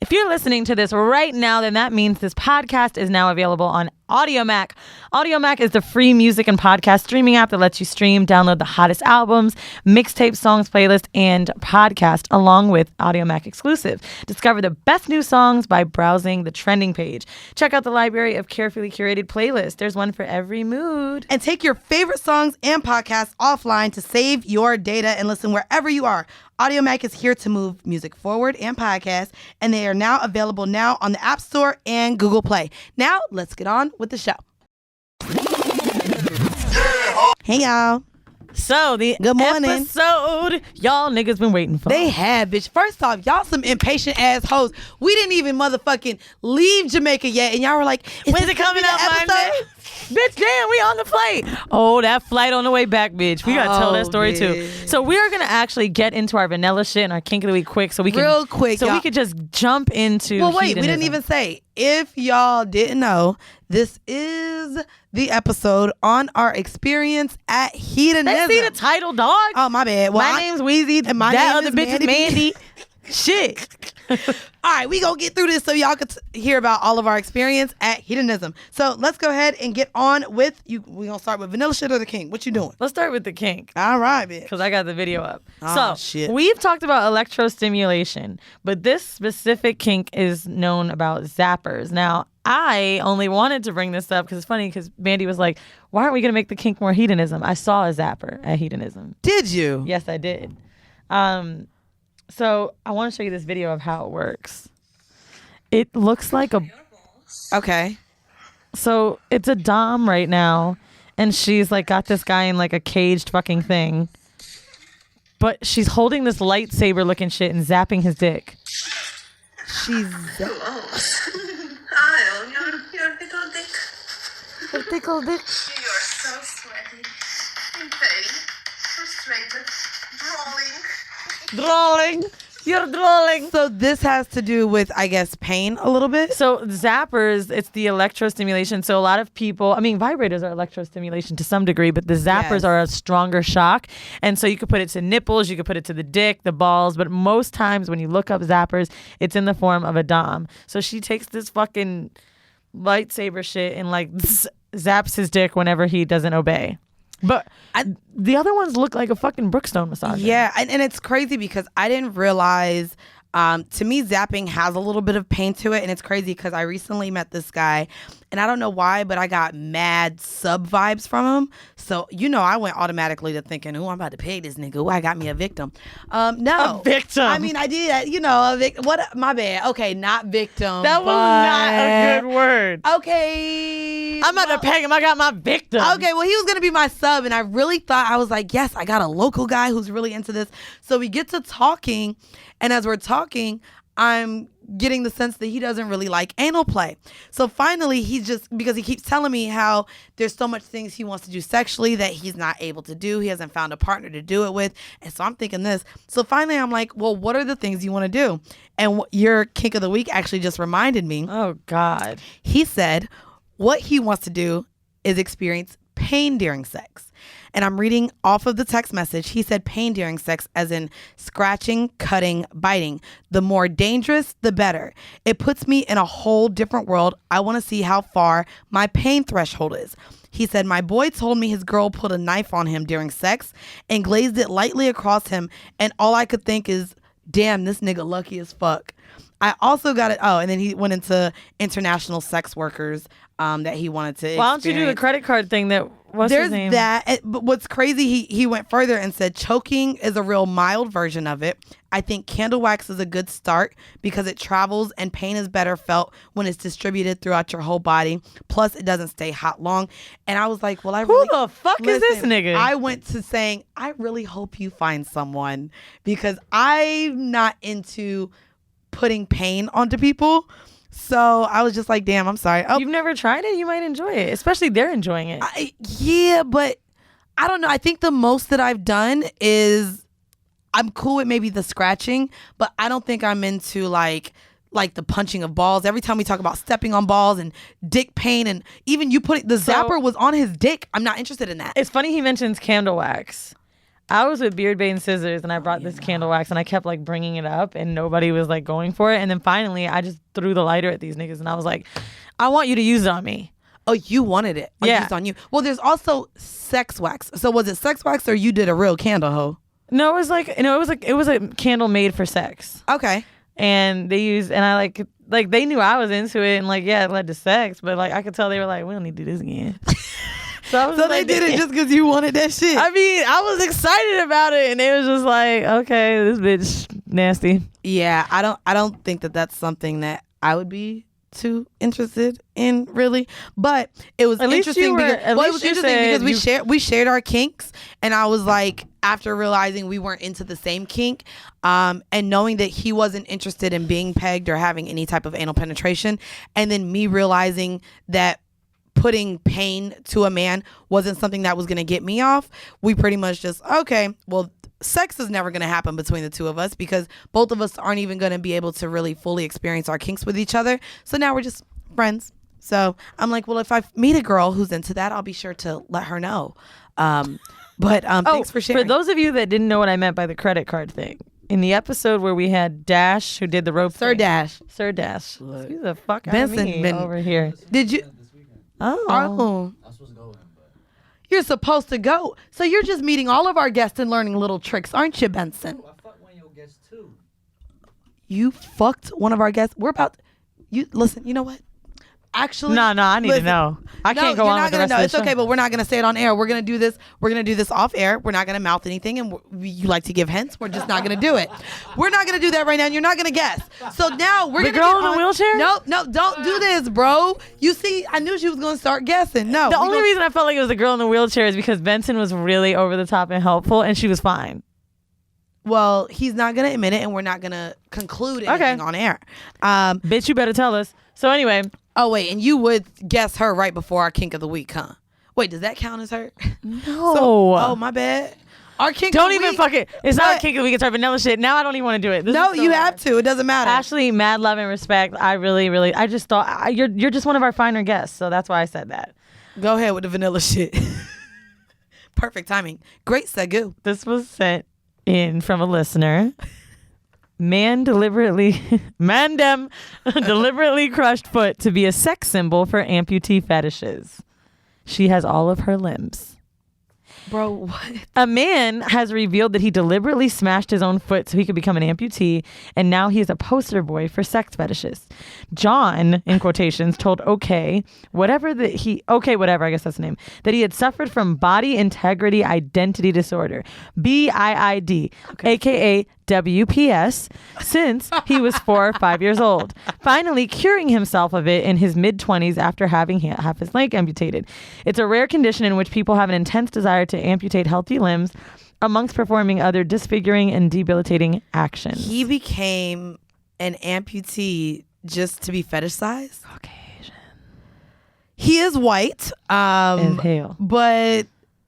If you're listening to this right now, then that means this podcast is now available on AudioMac. AudioMac is the free music and podcast streaming app that lets you stream, download the hottest albums, mixtape songs, playlist, and podcast along with AudioMac exclusive. Discover the best new songs by browsing the trending page. Check out the library of carefully curated playlists. There's one for every mood. And take your favorite songs and podcasts offline to save your data and listen wherever you are. AudioMac is here to move music forward and podcasts, and they are now available now on the App Store and Google Play. Now, let's get on with the show. Hey, y'all. So, the Good morning. episode y'all niggas been waiting for. They have, bitch. First off, y'all some impatient ass hoes. We didn't even motherfucking leave Jamaica yet, and y'all were like, when's it coming out Monday? Bitch, damn, we on the flight. Oh, that flight on the way back, bitch. We gotta tell that story too. So we are gonna actually get into our vanilla shit and our kink of the week quick, so we can real quick, so we could just jump into. Well, wait, hedonism. we didn't even say. If y'all didn't know, this is the episode on our experience at Hedonism. They see the title, dog. Oh, my bad. Well, my name's Weezy, and my that name other is bitch is Mandy. Shit. All right, we gonna get through this so y'all could hear about all of our experience at Hedonism. So let's go ahead and get on with you. We gonna start with vanilla shit or the king? What you doing? Let's start with the kink. All right, bitch. Because I got the video up. Oh, shit. We've talked about electrostimulation, but this specific kink is known about zappers. Now, I only wanted to bring this up because it's funny because Mandy was like, why aren't we going to make the kink more hedonism? I saw a zapper at Hedonism. Did you? Yes, I did. So I want to show you this video of how it works. It looks like a... Okay. So it's a dom right now, and she's like got this guy in like a caged fucking thing. But she's holding this lightsaber looking shit and zapping his dick. She's... Hi, your little dick. Her tickle dick. You're so sweaty, in pain, frustrated, Drawing. You're drawing. So this has to do with, I guess, pain a little bit? So zappers, it's the electrostimulation. So a lot of people, I mean, vibrators are electrostimulation to some degree, but the zappers Yes. are a stronger shock. And so you could put it to nipples, you could put it to the dick, the balls, but most times when you look up zappers, it's in the form of a dom. So she takes this fucking lightsaber shit and like zaps his dick whenever he doesn't obey. But the other ones look like a fucking Brookstone massager. Yeah, and it's crazy because I didn't realize, to me, zapping has a little bit of pain to it. And it's crazy because I recently met this guy, and I don't know why, but I got mad sub vibes from him. So, I went automatically to thinking, I'm about to pay this nigga. Ooh, I got me a victim. No. A victim. I mean, I did, a victim. What? My bad. Okay, not victim. That was not a good word. Okay. I'm about to pay him. I got my victim. Okay, well, he was going to be my sub, and I really thought, I was like, yes, I got a local guy who's really into this. So we get to talking, and as we're talking, I'm getting the sense that he doesn't really like anal play. So finally, because he keeps telling me how there's so much things he wants to do sexually that he's not able to do. He hasn't found a partner to do it with. And so I'm thinking this. So finally, I'm like, well, what are the things you want to do? And your kink of the week actually just reminded me. Oh, God. He said what he wants to do is experience pain during sex. And I'm reading off of the text message. He said pain during sex as in scratching, cutting, biting. The more dangerous, the better. It puts me in a whole different world. I want to see how far my pain threshold is. He said, my boy told me his girl put a knife on him during sex and glazed it lightly across him. And all I could think is, damn, this nigga lucky as fuck. I also got it. Oh, and then he went into international sex workers that he wanted to Why don't you do the credit card thing that, what's There's his name? that. But what's crazy, he went further and said choking is a real mild version of it. I think candle wax is a good start because it travels and pain is better felt when it's distributed throughout your whole body. Plus, it doesn't stay hot long. And I was like, well, Who the fuck is this nigga? I went to saying, I really hope you find someone because I'm not into putting pain onto people. So I was just like, damn, I'm sorry. Oh, You've never tried it? You might enjoy it. Especially they're enjoying it. yeah, but I don't know. I think the most that I've done is I'm cool with maybe the scratching, but I don't think I'm into like the punching of balls. Every time we talk about stepping on balls and dick pain, and even you putting the zapper was on his dick. I'm not interested in that. It's funny he mentions candle wax. I was with Beard Bait and Scissors, and I brought this candle wax, and I kept like bringing it up, and nobody was like going for it. And then finally, I just threw the lighter at these niggas, and I was like, I want you to use it on me. Oh, you wanted it. Yeah. Used on you. Well, there's also sex wax. So was it sex wax or you did a real candle, ho? No, it was a candle made for sex. Okay. And they used, and I like they knew I was into it, and like, yeah, it led to sex, but like I could tell they were like, we don't need to do this again. So they did it just because you wanted that shit. I mean, I was excited about it, and it was just like, okay, this bitch nasty. Yeah, I don't think that that's something that I would be too interested in, really. But it was interesting because we shared our kinks, and I was like, after realizing we weren't into the same kink, and knowing that he wasn't interested in being pegged or having any type of anal penetration, and then me realizing that putting pain to a man wasn't something that was going to get me off, we pretty much just, okay, well, sex is never going to happen between the two of us because both of us aren't even going to be able to really fully experience our kinks with each other. So now we're just friends. So I'm like, well, if I meet a girl who's into that, I'll be sure to let her know. Thanks for sharing. For those of you that didn't know what I meant by the credit card thing, in the episode where we had Dash, who did the rope Sir thing, Dash. Look. He's the fuck Benson out of me been- over here. Did you? Oh. I was supposed to go with him, but You're supposed to go. So you're just meeting all of our guests and learning little tricks, aren't you, Benson? I fucked one of your guests too. You fucked one of our guests. Listen, you know what? Actually, No, I need to know. I can't go on with the rest of the It's okay, show. but we're not gonna say it on air. We're gonna do this off air. We're not gonna mouth anything, and you like to give hints. We're just not gonna do it. We're not gonna do that right now, and you're not gonna guess. So now we're The gonna girl get in the wheelchair? No, don't do this, bro. You see, I knew she was gonna start guessing. No, The only reason I felt like it was the girl in the wheelchair is because Benson was really over the top and helpful, and she was fine. Well, he's not gonna admit it, and we're not gonna conclude anything on air. Bitch, you better tell us. So anyway. Oh wait, and you would guess her right before our kink of the week, huh? Wait, does that count as her? No. Oh, my bad. Our kink. Don't of the even week, fuck it. It's not a What? kink of the week. It's our vanilla shit. Now I don't even want to do it. This No, is so you bad. have to. It doesn't matter. Ashley, mad love and respect. I really, I just thought you're just one of our finer guests, so that's why I said that. Go ahead with the vanilla shit. Perfect timing. Great segue. This was sent in from a listener. Mandem deliberately crushed foot to be a sex symbol for amputee fetishes. She has all of her limbs. Bro, what? A man has revealed that he deliberately smashed his own foot so he could become an amputee, and now he is a poster boy for sex fetishes. John, in quotations, told whatever, I guess that's the name, that he had suffered from body integrity identity disorder, BIID, aka WPS, since he was 4 or 5 years old, finally curing himself of it in his mid-20s after having half his leg amputated. It's a rare condition in which people have an intense desire to amputate healthy limbs amongst performing other disfiguring and debilitating actions. He became an amputee just to be fetishized? Caucasian. He is white. And pale. But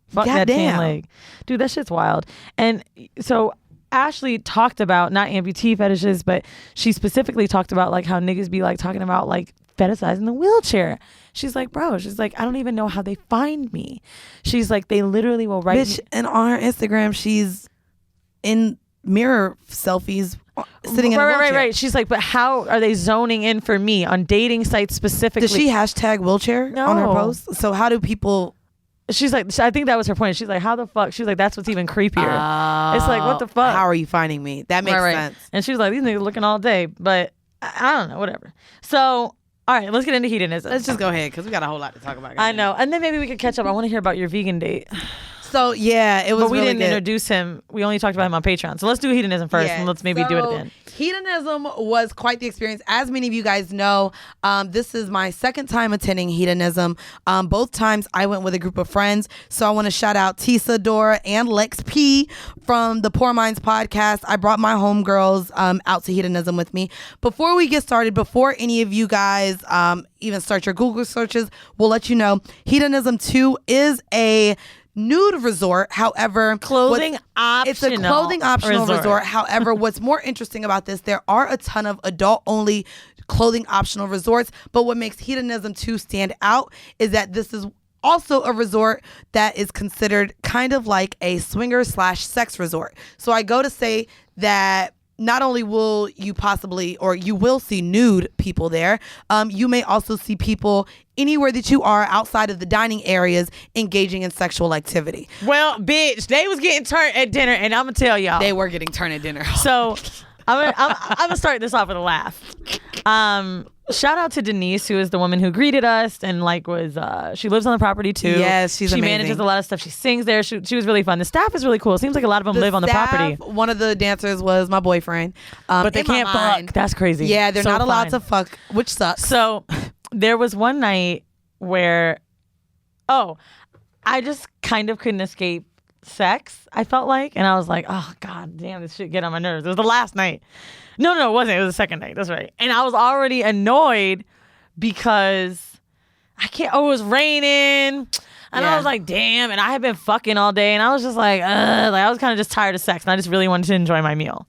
Fuck that tan goddamn. leg. Dude, that shit's wild. And so Ashley talked about not amputee fetishes, but she specifically talked about like how niggas be like talking about like fetishizing the wheelchair. She's like, bro, I don't even know how they find me. She's like, they literally will write bitch, and on her Instagram, she's in mirror selfies sitting in a wheelchair. Right. She's like, but how are they zoning in for me on dating sites specifically? Does she hashtag wheelchair on her No. post? So how do people... She's like, I think that was her point. She's like, how the fuck? She's like, that's what's even creepier. It's like, what the fuck? How are you finding me? That makes sense. And she was like, these niggas looking all day, but I don't know, whatever. So, all right, let's get into hedonism. Let's just go ahead because we got a whole lot to talk about. I know. And then maybe we could catch up. I want to hear about your vegan date. So, yeah, it was But we really didn't good. introduce him. We only talked about him on Patreon. So let's do hedonism first, and let's maybe do it at the end. Hedonism was quite the experience. As many of you guys know, this is my second time attending hedonism. Both times I went with a group of friends. So I want to shout out Tisa, Dora, and Lex P from the Poor Minds podcast. I brought my homegirls out to hedonism with me. Before we get started, before any of you guys even start your Google searches, we'll let you know Hedonism 2 is a nude resort. However, Clothing it's a clothing optional resort. However, what's more interesting about this, there are a ton of adult only clothing optional resorts, but what makes Hedonism 2 stand out is that this is also a resort that is considered kind of like a swinger/sex resort. So I go to say that not only will you possibly, or you will see nude people there, you may also see people anywhere that you are outside of the dining areas engaging in sexual activity. Well, bitch, they was getting turned at dinner, and I'm gonna tell y'all. They were getting turned at dinner. So I'm gonna start this off with a laugh. Shout out to Denise, who is the woman who greeted us and she lives on the property too. Yes, she's amazing. She manages a lot of stuff. She sings there. She was really fun. The staff is really cool. It seems like a lot of them live on the property. One of the dancers was my boyfriend. But they can't fuck. That's crazy. Yeah, they're So not allowed fine. to fuck, which sucks. So there was one night where, I just kind of couldn't escape sex, I felt like. And I was like, oh, God damn, this shit get on my nerves. It was the last night. No, it wasn't. It was the second night. That's right. And I was already annoyed because it was raining. And I was like, damn. And I had been fucking all day. And I was just like, I was kind of just tired of sex. And I just really wanted to enjoy my meal.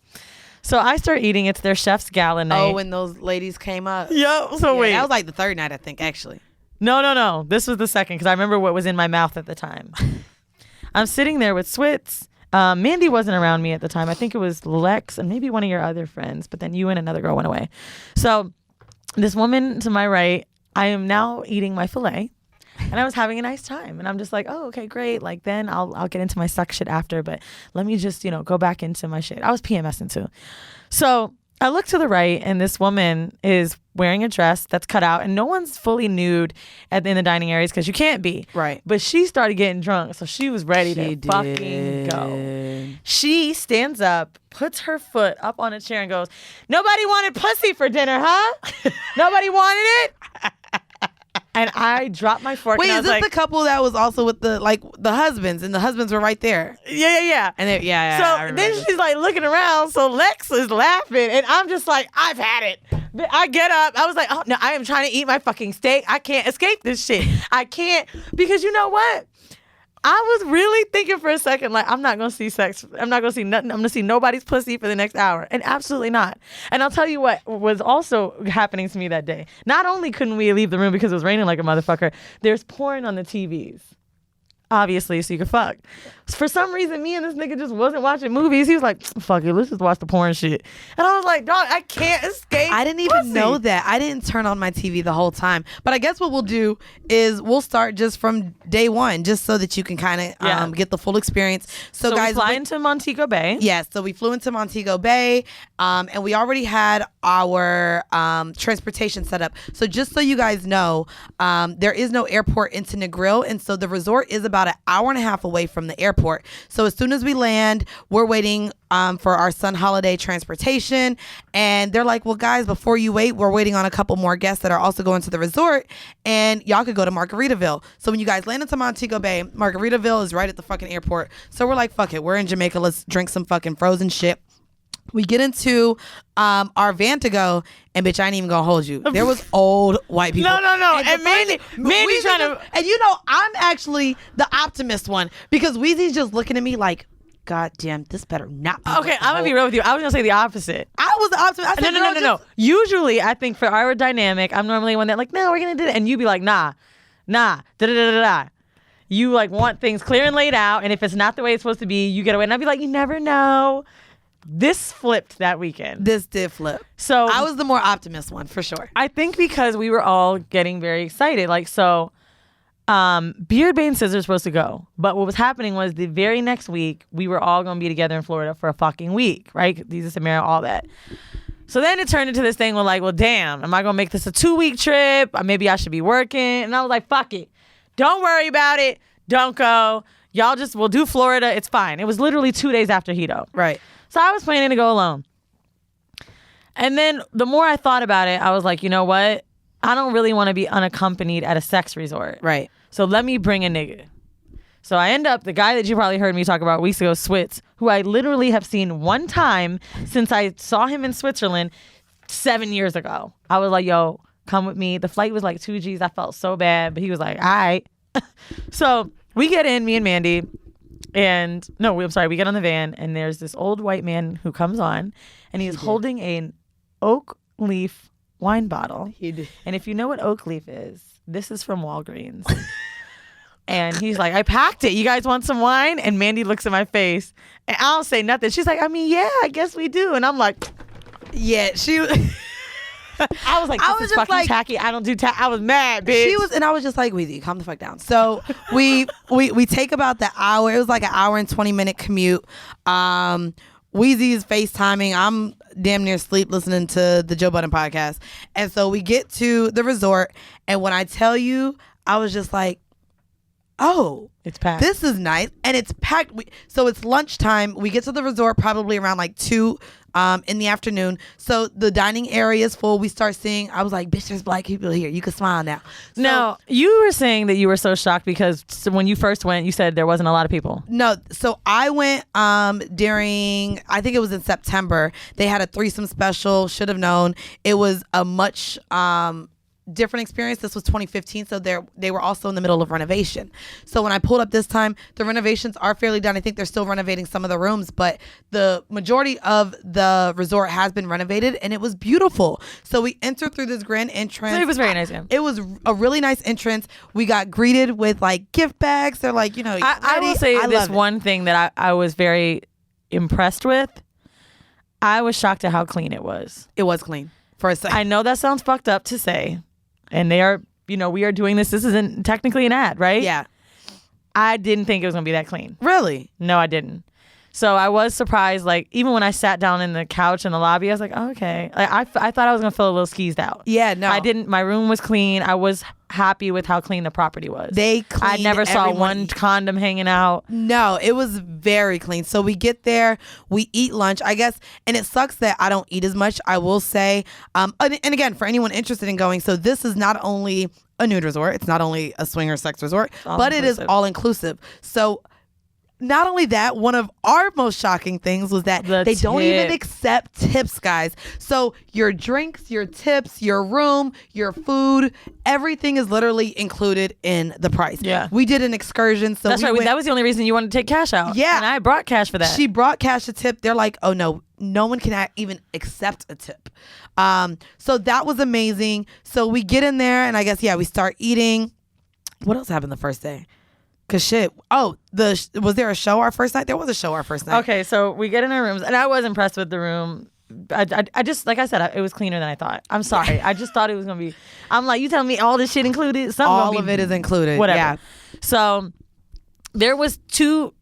So I start eating. It's their chef's gala night. Oh, when those ladies came up. Yep. So wait. That was like the third night, I think, actually. No. This was the second because I remember what was in my mouth at the time. I'm sitting there with Switz. Mandy wasn't around me at the time. I think it was Lex and maybe one of your other friends, but then you and another girl went away. So this woman to my right, I am now eating my filet and I was having a nice time. And I'm just like, oh, okay, great. Like then I'll get into my suck shit after, but let me just, go back into my shit. I was PMSing too. So I look to the right and this woman is wearing a dress that's cut out and no one's fully nude in the dining areas because you can't be. Right. But she started getting drunk, so she was ready to fucking go. She stands up, puts her foot up on a chair and goes, nobody wanted pussy for dinner, huh? Nobody wanted it? And I dropped my fork. Wait, and I is was this like, the couple that was also with the husbands, and the husbands were right there? Yeah. And they, I So remember then this. she's like looking around. So Lex is laughing, and I'm just like, I've had it. I get up. I was like, oh no, I am trying to eat my fucking steak. I can't escape this shit. I can't, because you know what? I was really thinking for a second, like, I'm not going to see sex. I'm not going to see nothing. I'm going to see nobody's pussy for the next hour. And absolutely not. And I'll tell you what was also happening to me that day. Not only couldn't we leave the room because it was raining like a motherfucker, there's porn on the TVs. Obviously, so you could fuck. For some reason, me and this nigga just wasn't watching movies. He was like, fuck it, let's just watch the porn shit. And I was like, dog, I can't escape. I didn't even know that. I didn't turn on my TV the whole time. But I guess what we'll do is we'll start just from day one, just so that you can kind of get the full experience. So guys, we fly into Montego Bay. Yes, so we flew into Montego Bay, and we already had our transportation set up. So just so you guys know, there is no airport into Negril, and so the resort is about an hour and a half away from the airport. So as soon as we land, we're waiting for our Sun Holiday transportation, and they're like, well guys, before you wait, we're waiting on a couple more guests that are also going to the resort, and y'all could go to Margaritaville. So when you guys land into Montego Bay, Margaritaville is right at the fucking airport. So we're like, fuck it, we're in Jamaica, let's drink some fucking frozen shit. We get into our van to go, and bitch, I ain't even gonna hold you. There was old white people. No. And Mandy's trying to. And I'm actually the optimist one, because Weezy's just looking at me like, God damn, this better not be. Okay, I'm gonna be real with you. I was gonna say the opposite. I was the optimist. I said, No. Usually, I think for our dynamic, I'm normally one that like, no, we're gonna do it, and you be like, nah, da. You like want things clear and laid out, and if it's not the way it's supposed to be, you get away. And I'd be like, you never know. This flipped that weekend. This did flip. So I was the more optimist one for sure. I think because we were all getting very excited. Like, so Beard, Bay, and Scissors were supposed to go. But what was happening was the very next week, we were all going to be together in Florida for a fucking week, right? These are Samara, all that. So then it turned into this thing where like, well, damn, am I going to make this a 2-week trip? Or maybe I should be working. And I was like, fuck it. Don't worry about it. Don't go. Y'all we'll do Florida. It's fine. It was literally 2 days after Hedo. Right. So I was planning to go alone. And then the more I thought about it, I was like, you know what? I don't really want to be unaccompanied at a sex resort. Right. So let me bring a nigga. So I end up, the guy that you probably heard me talk about weeks ago, Switz, who I literally have seen one time since I saw him in Switzerland 7 years ago. I was like, yo, come with me. The flight was like 2 G's. I felt so bad, but he was like, all right. So we get in, me and Mandy. And we get on the van, and there's this old white man who comes on, and he's holding an oak leaf wine bottle. And if you know what oak leaf is, this is from Walgreens. And he's like, I packed it. You guys want some wine? And Mandy looks at my face and I don't say nothing. She's like, I mean, yeah, I guess we do. And I'm like, Yeah, she. I was like, I this was is just fucking like- tacky. I don't do I was mad, bitch. She was, and I was just like, Weezy, calm the fuck down. So we take about the hour. It was like an hour and 20-minute commute. Weezy is FaceTiming. I'm damn near asleep listening to the Joe Budden podcast. And so we get to the resort, and when I tell you, I was just like, oh, It's packed. this is nice. And it's packed. So it's lunchtime. We get to the resort probably around like 2 in the afternoon. So the dining area is full. We start seeing, I was like, bitch, there's black people here. You can smile now. So, Now, you were saying that you were so shocked because when you first went, you said there wasn't a lot of people. No, so I went during, I think it was in September. They had a threesome special. Should have known. It was a much different experience. This was 2015, so they were also in the middle of renovation. So when I pulled up this time, the renovations are fairly done. I think they're still renovating some of the rooms, but the majority of the resort has been renovated, and it was beautiful. So we entered through this grand entrance. It was very nice, yeah. It was a really nice entrance. We got greeted with like gift bags. They're like, you know, I will say this one thing that I was very impressed with. I was shocked at how clean it was. It was clean for a second. I know that sounds fucked up to say, and they are, we are doing this. This isn't technically an ad, right? Yeah. I didn't think it was going to be that clean. Really? No, I didn't. So I was surprised. Like, even when I sat down in the couch in the lobby, I was like, oh, okay. Like, I thought I was going to feel a little skeezed out. Yeah, no. I didn't. My room was clean. I was happy with how clean the property was. They I cleaned never saw everyone. one condom hanging out. No, it was very clean. So we get there, we eat lunch, I guess, and it sucks that I don't eat as much, I will say. And again, for anyone interested in going, so this is not only a nude resort, it's not only a swinger sex resort, but it is all inclusive. So not only that, one of our most shocking things was that The they don't even tip. accept tips, guys. So your drinks, your tips, your room, your food, everything is literally included in the price. Yeah. We did an excursion. So That's we right. went- That was the only reason you wanted to take cash out. Yeah. And I brought cash for that. She brought cash a tip. They're like, oh no, no one can even accept a tip. So that was amazing. So we get in there, and I guess, yeah, we start eating. What else happened the first day? Cause shit. Oh, was there a show our first night? There was a show our first night. Okay, so we get in our rooms, and I was impressed with the room. I just, like I said, it was cleaner than I thought. I'm sorry. I just thought it was going to be, I'm like, you telling me all this shit included? Something All gonna of be it is included. whatever. Yeah. So there was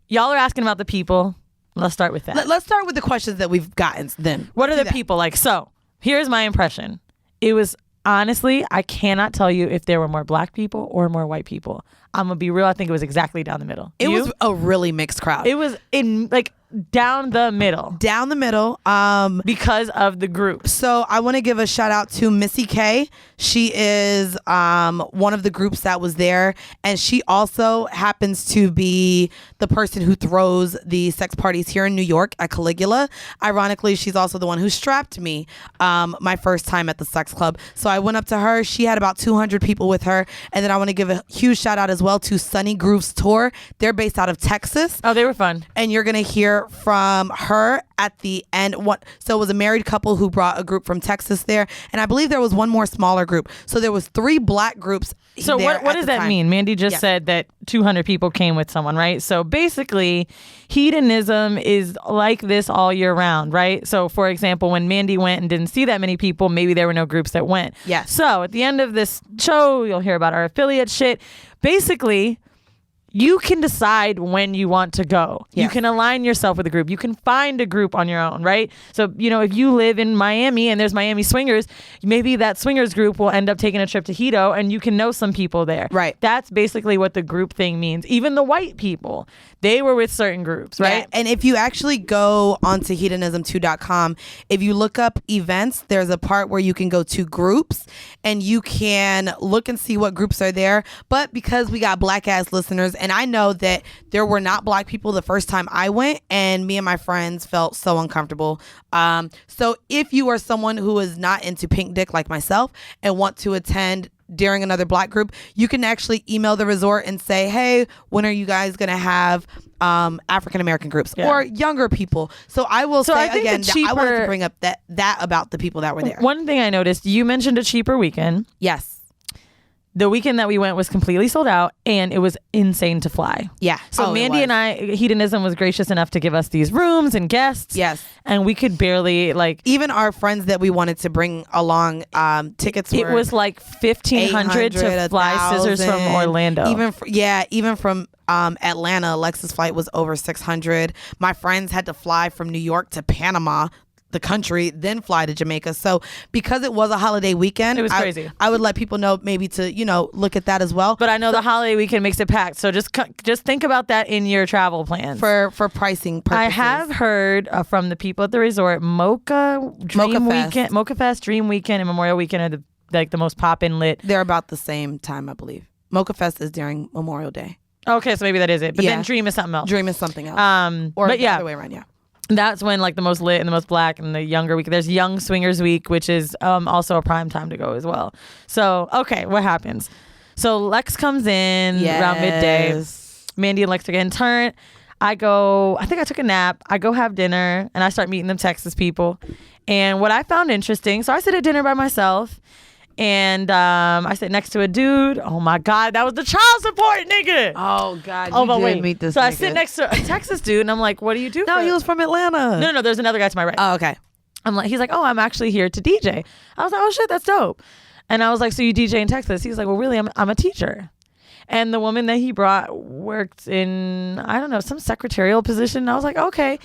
y'all are asking about the people. Let's start with that. Let's start with the questions that we've gotten then. What are Let's the do that. people like? So here's my impression. It was, honestly, I cannot tell you if there were more black people or more white people. I'm going to be real. I think it was exactly down the middle. It You? was a really mixed crowd. It was in like down the middle Down the middle. because of the groups. So I want to give a shout out to Missy K. She is one of the groups that was there, and she also happens to be the person who throws the sex parties here in New York at Caligula. Ironically, she's also the one who strapped me my first time at the sex club. So I went up to her. She had about 200 people with her, and then I want to give a huge shout out as well to Soni Groove's tour. They're based out of Texas. Oh, they were fun. And you're going to hear from her at the end. So it was a married couple who brought a group from Texas there. And I believe there was one more smaller group. So there was 3 black groups. So there what at does the that time. mean? Mandy just Yes. said that 200 people came with someone, right? So basically, hedonism is like this all year round, right? So for example, when Mandy went and didn't see that many people, maybe there were no groups that went. Yes. So at the end of this show, you'll hear about our affiliate shit. Basically, you can decide when you want to go. Yes. You can align yourself with a group. You can find a group on your own, right? So, if you live in Miami and there's Miami swingers, maybe that swingers group will end up taking a trip to Hedo and you can know some people there. Right. That's basically what the group thing means. Even the white people, they were with certain groups, right? Yeah. And if you actually go onto hedonism2.com, if you look up events, there's a part where you can go to groups and you can look and see what groups are there. But because we got black ass listeners, and I know that there were not black people the first time I went, and me and my friends felt so uncomfortable. So if you are someone who is not into pink dick like myself and want to attend during another black group, you can actually email the resort and say, hey, when are you guys going to have African American groups or younger people? So I will So say I think again, the that I wanted to cheaper- bring up that about the people that were there. One thing I noticed, you mentioned a cheaper weekend. Yes. The weekend that we went was completely sold out, and it was insane to fly. Yeah. So Mandy and I, Hedonism was gracious enough to give us these rooms and guests. Yes. And we could barely even our friends that we wanted to bring along, tickets were, it was like $1,500 to fly scissors from Orlando. Even from Atlanta, Alexa's flight was over $600. My friends had to fly from New York to Panama, the country, then fly to Jamaica. So because it was a holiday weekend, it was crazy. I would let people know maybe to, look at that as well. But I know the holiday weekend makes it packed. So just think about that in your travel plans. For pricing purposes. I have heard from the people at the resort, Mocha Fest, Dream Weekend, and Memorial Weekend are the most pop-in lit. They're about the same time, I believe. Mocha Fest is during Memorial Day. Okay, so maybe that is it. But then Dream is something else. Dream is something else. Or the other way around, yeah. That's when the most lit and the most black and the younger week. There's Young Swingers Week, which is also a prime time to go as well. So, okay, what happens? So Lex comes in around midday. Mandy and Lex are getting turned. I think I took a nap. I go have dinner and I start meeting them Texas people. And what I found interesting, so I sit at dinner by myself. And I sit next to a dude. Oh my God, that was the child support nigga. Oh God, you did meet this nigga. I sit next to a Texas dude, and I'm like, "What do you do?" No, he was from Atlanta. No, there's another guy to my right. Oh, okay. He's like, "Oh, I'm actually here to DJ." I was like, "Oh shit, that's dope." And I was like, "So you DJ in Texas?" He's like, "Well, really, I'm a teacher." And the woman that he brought worked in, I don't know, some secretarial position. And I was like, okay.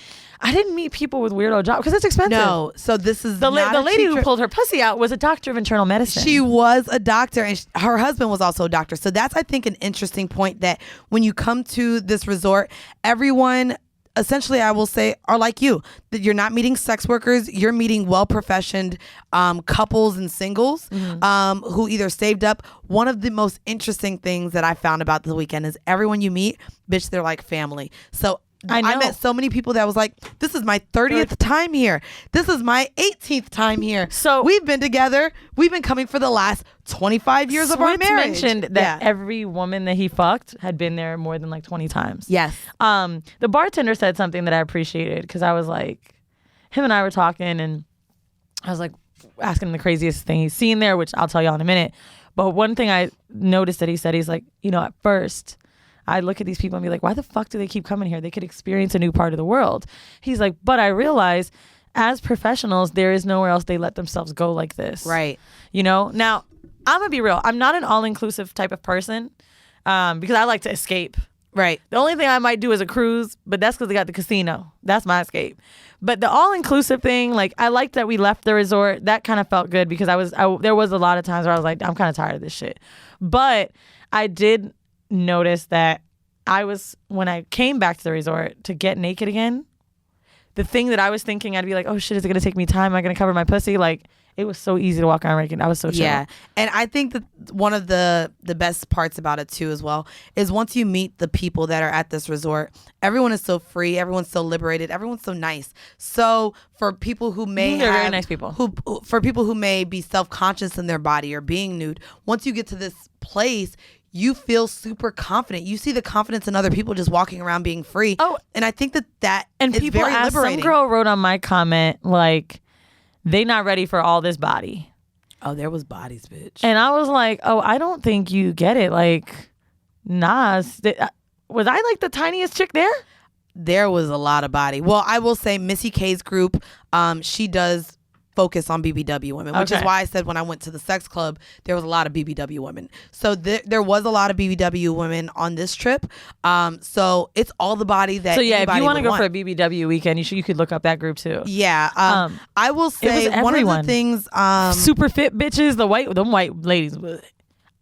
I didn't meet people with weirdo jobs because it's expensive. No, so this is the lady who pulled her pussy out was a doctor of internal medicine. She was a doctor, and her husband was also a doctor. So that's, I think, an interesting point that when you come to this resort, everyone, essentially, I will say, are like you. That you're not meeting sex workers. You're meeting well-professioned couples and singles who either saved up. One of the most interesting things that I found about the weekend is everyone you meet, bitch, they're like family. So I met so many people that was like, this is my 30th time here. This is my 18th time here. So we've been together. We've been coming for the last 25 years of our marriage. Mentioned that every woman that he fucked had been there more than 20 times. Yes. The bartender said something that I appreciated because I was like, him and I were talking and I was like asking him the craziest thing he's seen there, which I'll tell y'all in a minute. But one thing I noticed that he said, he's like, at first I look at these people and be like, why the fuck do they keep coming here? They could experience a new part of the world. He's like, but I realize as professionals, there is nowhere else they let themselves go like this. Right. Now I'm going to be real. I'm not an all-inclusive type of person because I like to escape. Right. The only thing I might do is a cruise, but that's because they got the casino. That's my escape. But the all-inclusive thing, I liked that we left the resort. That kind of felt good because there was a lot of times where I was like, I'm kind of tired of this shit. But I did notice that when I came back to the resort to get naked again, the thing that I was thinking, I'd be like, oh shit, is it going to take me time? Am I going to cover my pussy? It was so easy to walk around naked. I was so chill. Yeah. And I think that one of the best parts about it too as well is once you meet the people that are at this resort, everyone is so free, everyone's so liberated, everyone's so nice. So for people who may they're very nice people. For people who may be self-conscious in their body or being nude, once you get to this place, you feel super confident. You see the confidence in other people just walking around being free. Oh, and I think that and is people very asked, liberating. Some girl wrote on my comment they not ready for all this body. Oh, there was bodies, bitch. And I was like, oh, I don't think you get it. Nah, was I the tiniest chick there? There was a lot of body. Well, I will say Missy K's group, she does focus on BBW women, which is why I said when I went to the sex club, there was a lot of BBW women. So there was a lot of BBW women on this trip. So it's all the body that. So yeah, if you want to go for a BBW weekend, you could look up that group too. Yeah, I will say one of the things, super fit bitches, them white ladies.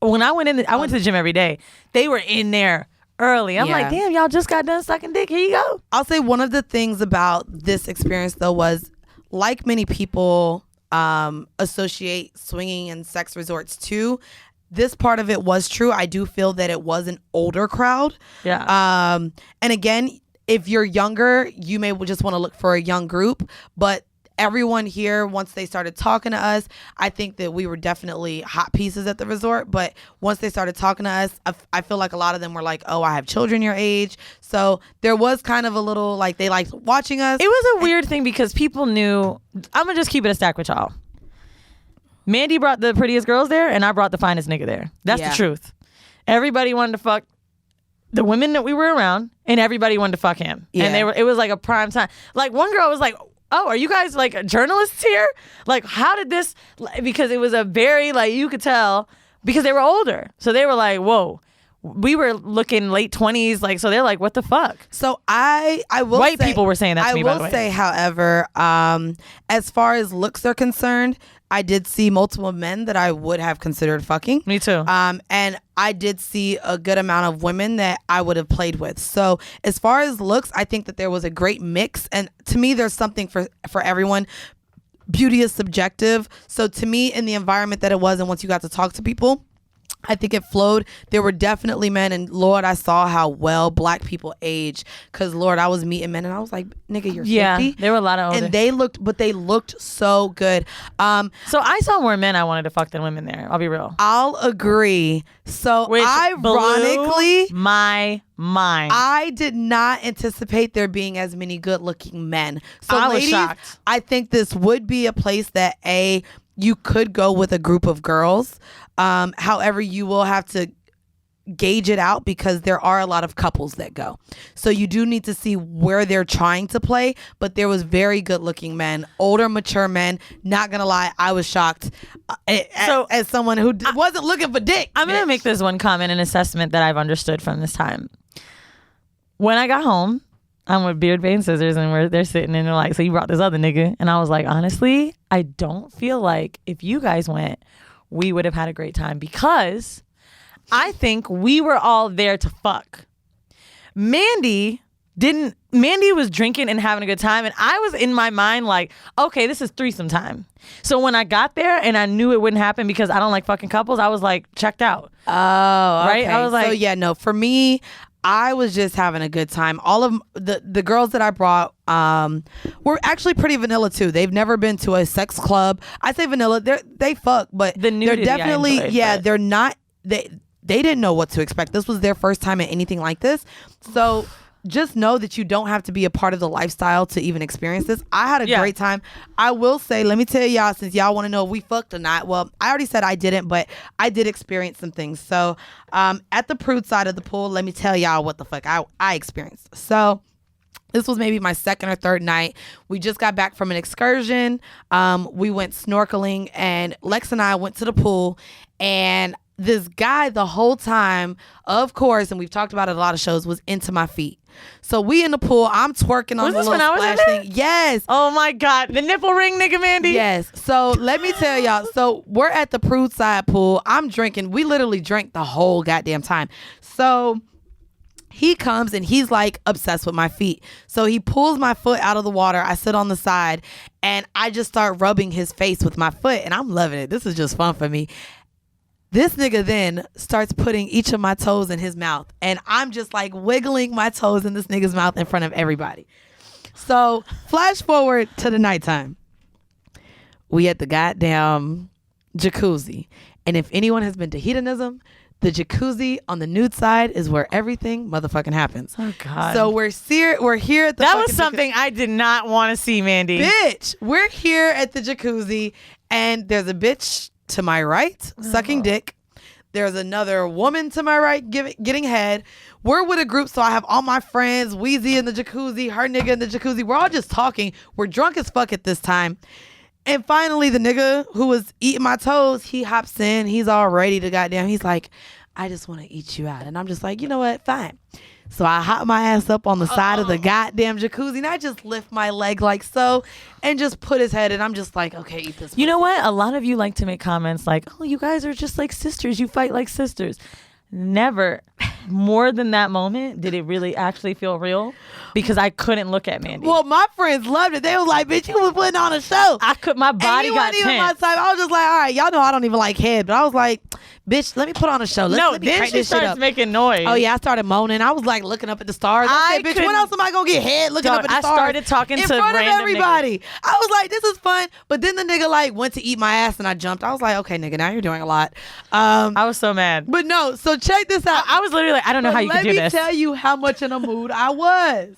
When I went I went to the gym every day. They were in there early. I'm like, damn, y'all just got done sucking dick. Here you go. I'll say one of the things about this experience though was, like many people associate swinging and sex resorts too, this part of it was true. I do feel that it was an older crowd. Yeah. And again, if you're younger, you may just want to look for a young group. But everyone here, once they started talking to us, I think that we were definitely hot pieces at the resort. But once they started talking to us, I feel like a lot of them were like, oh, I have children your age. So there was kind of a little, they liked watching us. It was a weird thing because people knew, I'm going to just keep it a stack with y'all. Mandy brought the prettiest girls there, and I brought the finest nigga there. That's Yeah. the truth. Everybody wanted to fuck the women that we were around, and everybody wanted to fuck him. Yeah. And it was like a prime time. Like one girl was like, "Oh, are you guys like journalists here? Like, how did this?" Because it was a very like you could tell because they were older, so they were like, "Whoa." We were looking late 20s, like so. They're like, "What the fuck?" So I will. White say, people were saying that to me, by the way. I will say, however, as far as looks are concerned, I did see multiple men that I would have considered fucking. Me too. And I did see a good amount of women that I would have played with. So as far as looks, I think that there was a great mix. And to me, there's something for everyone. Beauty is subjective. So to me, in the environment that it was, and once you got to talk to people, I think it flowed. There were definitely men, and Lord, I saw how well black people age. Cause Lord, I was meeting men, and I was like, "Nigga, you're 50." There were a lot of older. And they looked so good. So I saw more men I wanted to fuck than women there. I'll be real. I'll agree. So Which ironically, blew my mind. I did not anticipate there being as many good-looking men. So I was ladies, shocked. I think this would be a place that you could go with a group of girls. However, you will have to gauge it out because there are a lot of couples that go. So you do need to see where they're trying to play. But there was very good looking men, older, mature men. Not gonna lie, I was shocked as someone who wasn't looking for dick. I'm going to make this one comment and assessment that I've understood from this time. When I got home, I'm with Beard, Bay, and Scissors, and they're sitting and they're like, "So you brought this other nigga?" And I was like, honestly, I don't feel like if you guys went, we would have had a great time because I think we were all there to fuck. Mandy was drinking and having a good time, and I was in my mind like, okay, this is threesome time. So when I got there and I knew it wouldn't happen because I don't like fucking couples, I was like checked out. Oh, right? okay. I was like, so yeah, no, for me, I was just having a good time. All of the girls that I brought were actually pretty vanilla too. They've never been to a sex club. I say vanilla. They fuck, but The nudity they're I definitely enjoyed, but- they're not. They didn't know what to expect. This was their first time at anything like this. So just know that you don't have to be a part of the lifestyle to even experience this. I had a great time. I will say, let me tell y'all, since y'all want to know if we fucked or not. Well, I already said I didn't, but I did experience some things. So at the prude side of the pool, let me tell y'all what the fuck I experienced. So this was maybe my second or third night. We just got back from an excursion. We went snorkeling, and Lex and I went to the pool, and this guy the whole time, of course, and we've talked about it a lot of shows, was into my feet. So we in the pool, I'm twerking on Was the this little when I was in splash there? thing. Yes. oh my God, the nipple ring nigga, Mandy. Yes. So let me tell y'all. So we're at the prude side pool. I'm drinking. We literally drank the whole goddamn time. So he comes and he's like obsessed with my feet. So he pulls my foot out of the water. I sit on the side and I just start rubbing his face with my foot, and I'm loving it. This is just fun for me. This nigga then starts putting each of my toes in his mouth, and I'm just like wiggling my toes in this nigga's mouth in front of everybody. So flash forward to the nighttime. We at the goddamn jacuzzi. And if anyone has been to Hedonism, the jacuzzi on the nude side is where everything motherfucking happens. Oh God. So we're here at the that was fucking something I did not want to see, Mandy. bitch. We're here at the jacuzzi, and there's a bitch to my right sucking dick. There's another woman to my right getting head. We're with a group, so I have all my friends, Wheezy in the jacuzzi, her nigga in the jacuzzi. We're all just talking. We're drunk as fuck at this time. And finally, the nigga who was eating my toes, he hops in. He's all ready to goddamn. He's like, "I just want to eat you out." And I'm just like, you know what? Fine. So I hop my ass up on the side of the goddamn jacuzzi, and I just lift my leg like so and just put his head, and I'm just like, okay, eat this. You know what? A lot of you like to make comments like, "Oh, you guys are just like sisters. You fight like sisters." Never more than that moment did it really actually feel real, because I couldn't look at Mandy. Well, my friends loved it. They was like, "Bitch, you was putting on a show." My body and got wasn't even my tense. type. I was just like, all right, y'all know I don't even like head, but I was like, "Bitch, let me put on a show." No, let me then crank she this shit starts up. making noise. Oh yeah, I started moaning. I was like looking up at the stars. I said, "Bitch, when couldn't- else am I gonna get head looking Dog, up at the I stars?" started talking in to front of random everybody. I was like, "This is fun," but then the nigga like went to eat my ass, and I jumped. I was like, "Okay, nigga, now you're doing a lot." I was so mad. But no. So check this out. I was literally like, I don't know how you could do Let this. me tell you how much in a mood I was.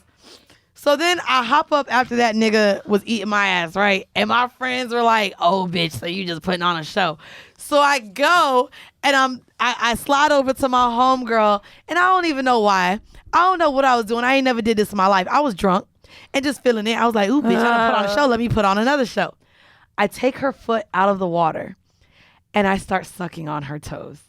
So then I hop up after that nigga was eating my ass, right? And my friends were like, oh, bitch, so you just putting on a show. So I go and I slide over to my homegirl, and I don't even know why. I don't know what I was doing. I ain't never did this in my life. I was drunk and just feeling it. I was like, ooh, bitch, I done put on a show. Let me put on another show. I take her foot out of the water and I start sucking on her toes.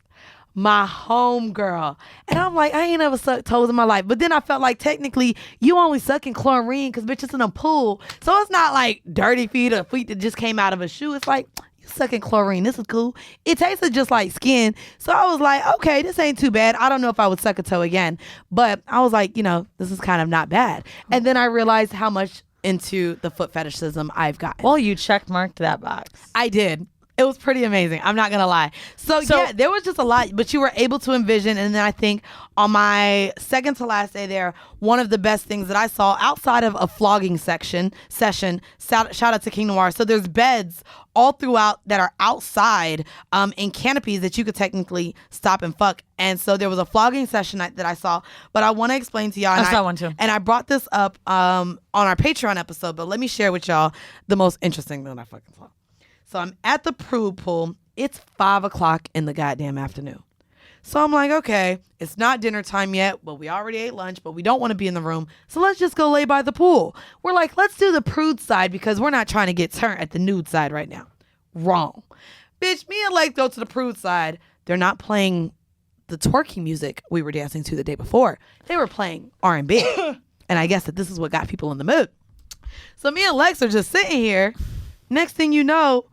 My homegirl. And I'm like, I ain't never sucked toes in my life. But then I felt like technically you only suck in chlorine because bitch, it's in a pool. So it's not like dirty feet or feet that just came out of a shoe. It's like, you suck in chlorine. This is cool. It tasted just like skin. So I was like, okay, this ain't too bad. I don't know if I would suck a toe again. But I was like, this is kind of not bad. And then I realized how much into the foot fetishism I've gotten. Well, you check marked that box. I did. It was pretty amazing. I'm not going to lie. So, yeah, there was just a lot, but you were able to envision. And then I think on my second to last day there, one of the best things that I saw outside of a flogging session, shout out to King Noir. So there's beds all throughout that are outside in canopies that you could technically stop and fuck. And so there was a flogging session that I saw, but I want to explain to y'all. I saw one too. And I brought this up on our Patreon episode, but let me share with y'all the most interesting thing I fucking saw. So I'm at the prude pool. It's 5:00 in the goddamn afternoon. So I'm like, okay, it's not dinner time yet, but we already ate lunch, but we don't want to be in the room. So let's just go lay by the pool. We're like, let's do the prude side because we're not trying to get turned at the nude side right now. Wrong. Bitch, me and Lex go to the prude side. They're not playing the twerking music we were dancing to the day before. They were playing R&B. And I guess that this is what got people in the mood. So me and Lex are just sitting here. Next thing you know,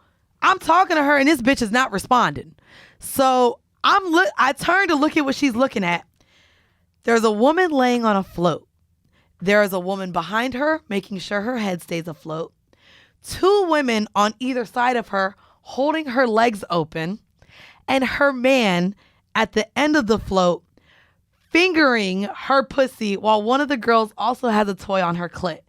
I'm talking to her and this bitch is not responding. So I turn to look at what she's looking at. There's a woman laying on a float. There is a woman behind her making sure her head stays afloat. 2 women on either side of her holding her legs open. And her man at the end of the float fingering her pussy while one of the girls also has a toy on her clit.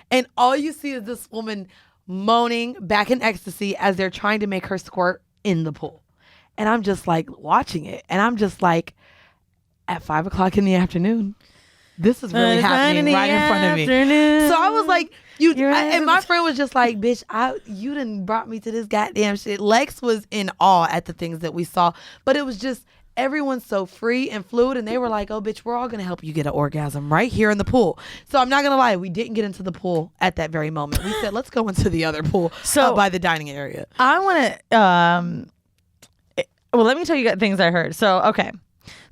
And all you see is this woman moaning back in ecstasy as they're trying to make her squirt in the pool. And I'm just like watching it. And I'm just like, at 5:00 in the afternoon, this is really happening right in front of me. So I was like, and my friend was just like, bitch, you done brought me to this goddamn shit. Lex was in awe at the things that we saw. But it was just, everyone's so free and fluid, and they were like, oh, bitch, we're all going to help you get an orgasm right here in the pool. So I'm not going to lie, we didn't get into the pool at that very moment. We said, let's go into the other pool by the dining area. I want to, well, let me tell you things I heard. So, okay.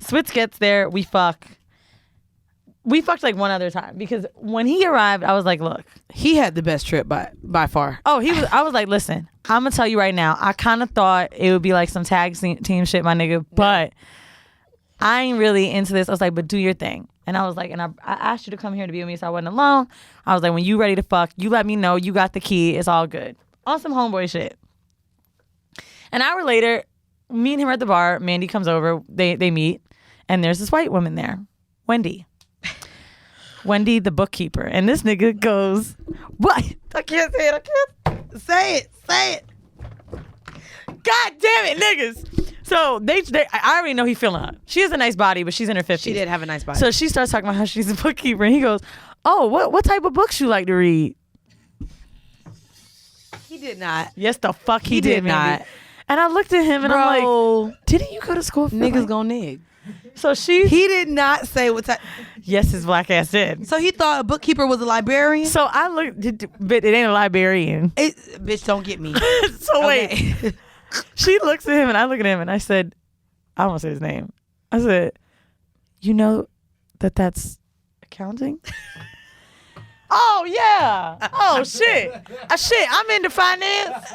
Switz gets there, we fuck. We fucked like one other time because when he arrived, I was like, look. He had the best trip by far. Oh, I was like, listen, I'm going to tell you right now. I kind of thought it would be like some tag team shit, my nigga. But I ain't really into this. I was like, but do your thing. And I was like, and I asked you to come here to be with me so I wasn't alone. I was like, when you ready to fuck, you let me know. You got the key. It's all good. On some homeboy shit. An hour later, me and him are at the bar. Mandy comes over. They meet. And there's this white woman there. Wendy, the bookkeeper. And this nigga goes, what? I can't say it. I can't. Say it. God damn it, niggas. So I already know he feeling her. She has a nice body, but she's in her 50s. She did have a nice body. So she starts talking about how she's a bookkeeper. And he goes, oh, what type of books you like to read? He did not. Yes, the fuck he did not. And I looked at him and I'm like, didn't you go to school for niggas gonna nig? So he did not say what type. Yes, his black ass did. So he thought a bookkeeper was a librarian? So I looked, but it ain't a librarian. Bitch, don't get me. So wait. She looks at him and I look at him and I said, I don't want to say his name. I said, you know that's accounting? Oh, yeah. Oh, shit. Shit, I'm into finance.